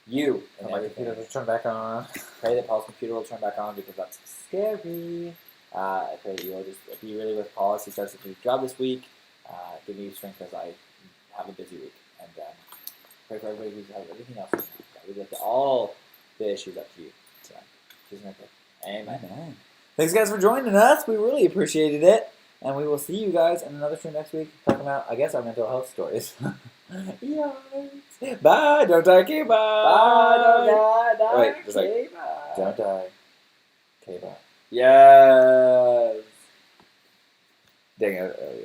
you and My everything. computer will turn back on. Pray that Paul's computer will turn back on because that's scary. I pray that you'll just be really with Paul as he starts a new job this week. Give me strength as I have a busy week. And pray for everybody who's has everything else. We lift all the issues up to you. So, just make it. Amen. Thanks, guys, for joining us. We really appreciated it. And we will see you guys in another stream next week talking about, I guess, our mental health stories. Yikes. Bye. Don't die. Okay, bye. Bye. Don't die. Wait, just okay, bye. Don't die. Okay, bye. Yes. Dang it. Oh, yeah.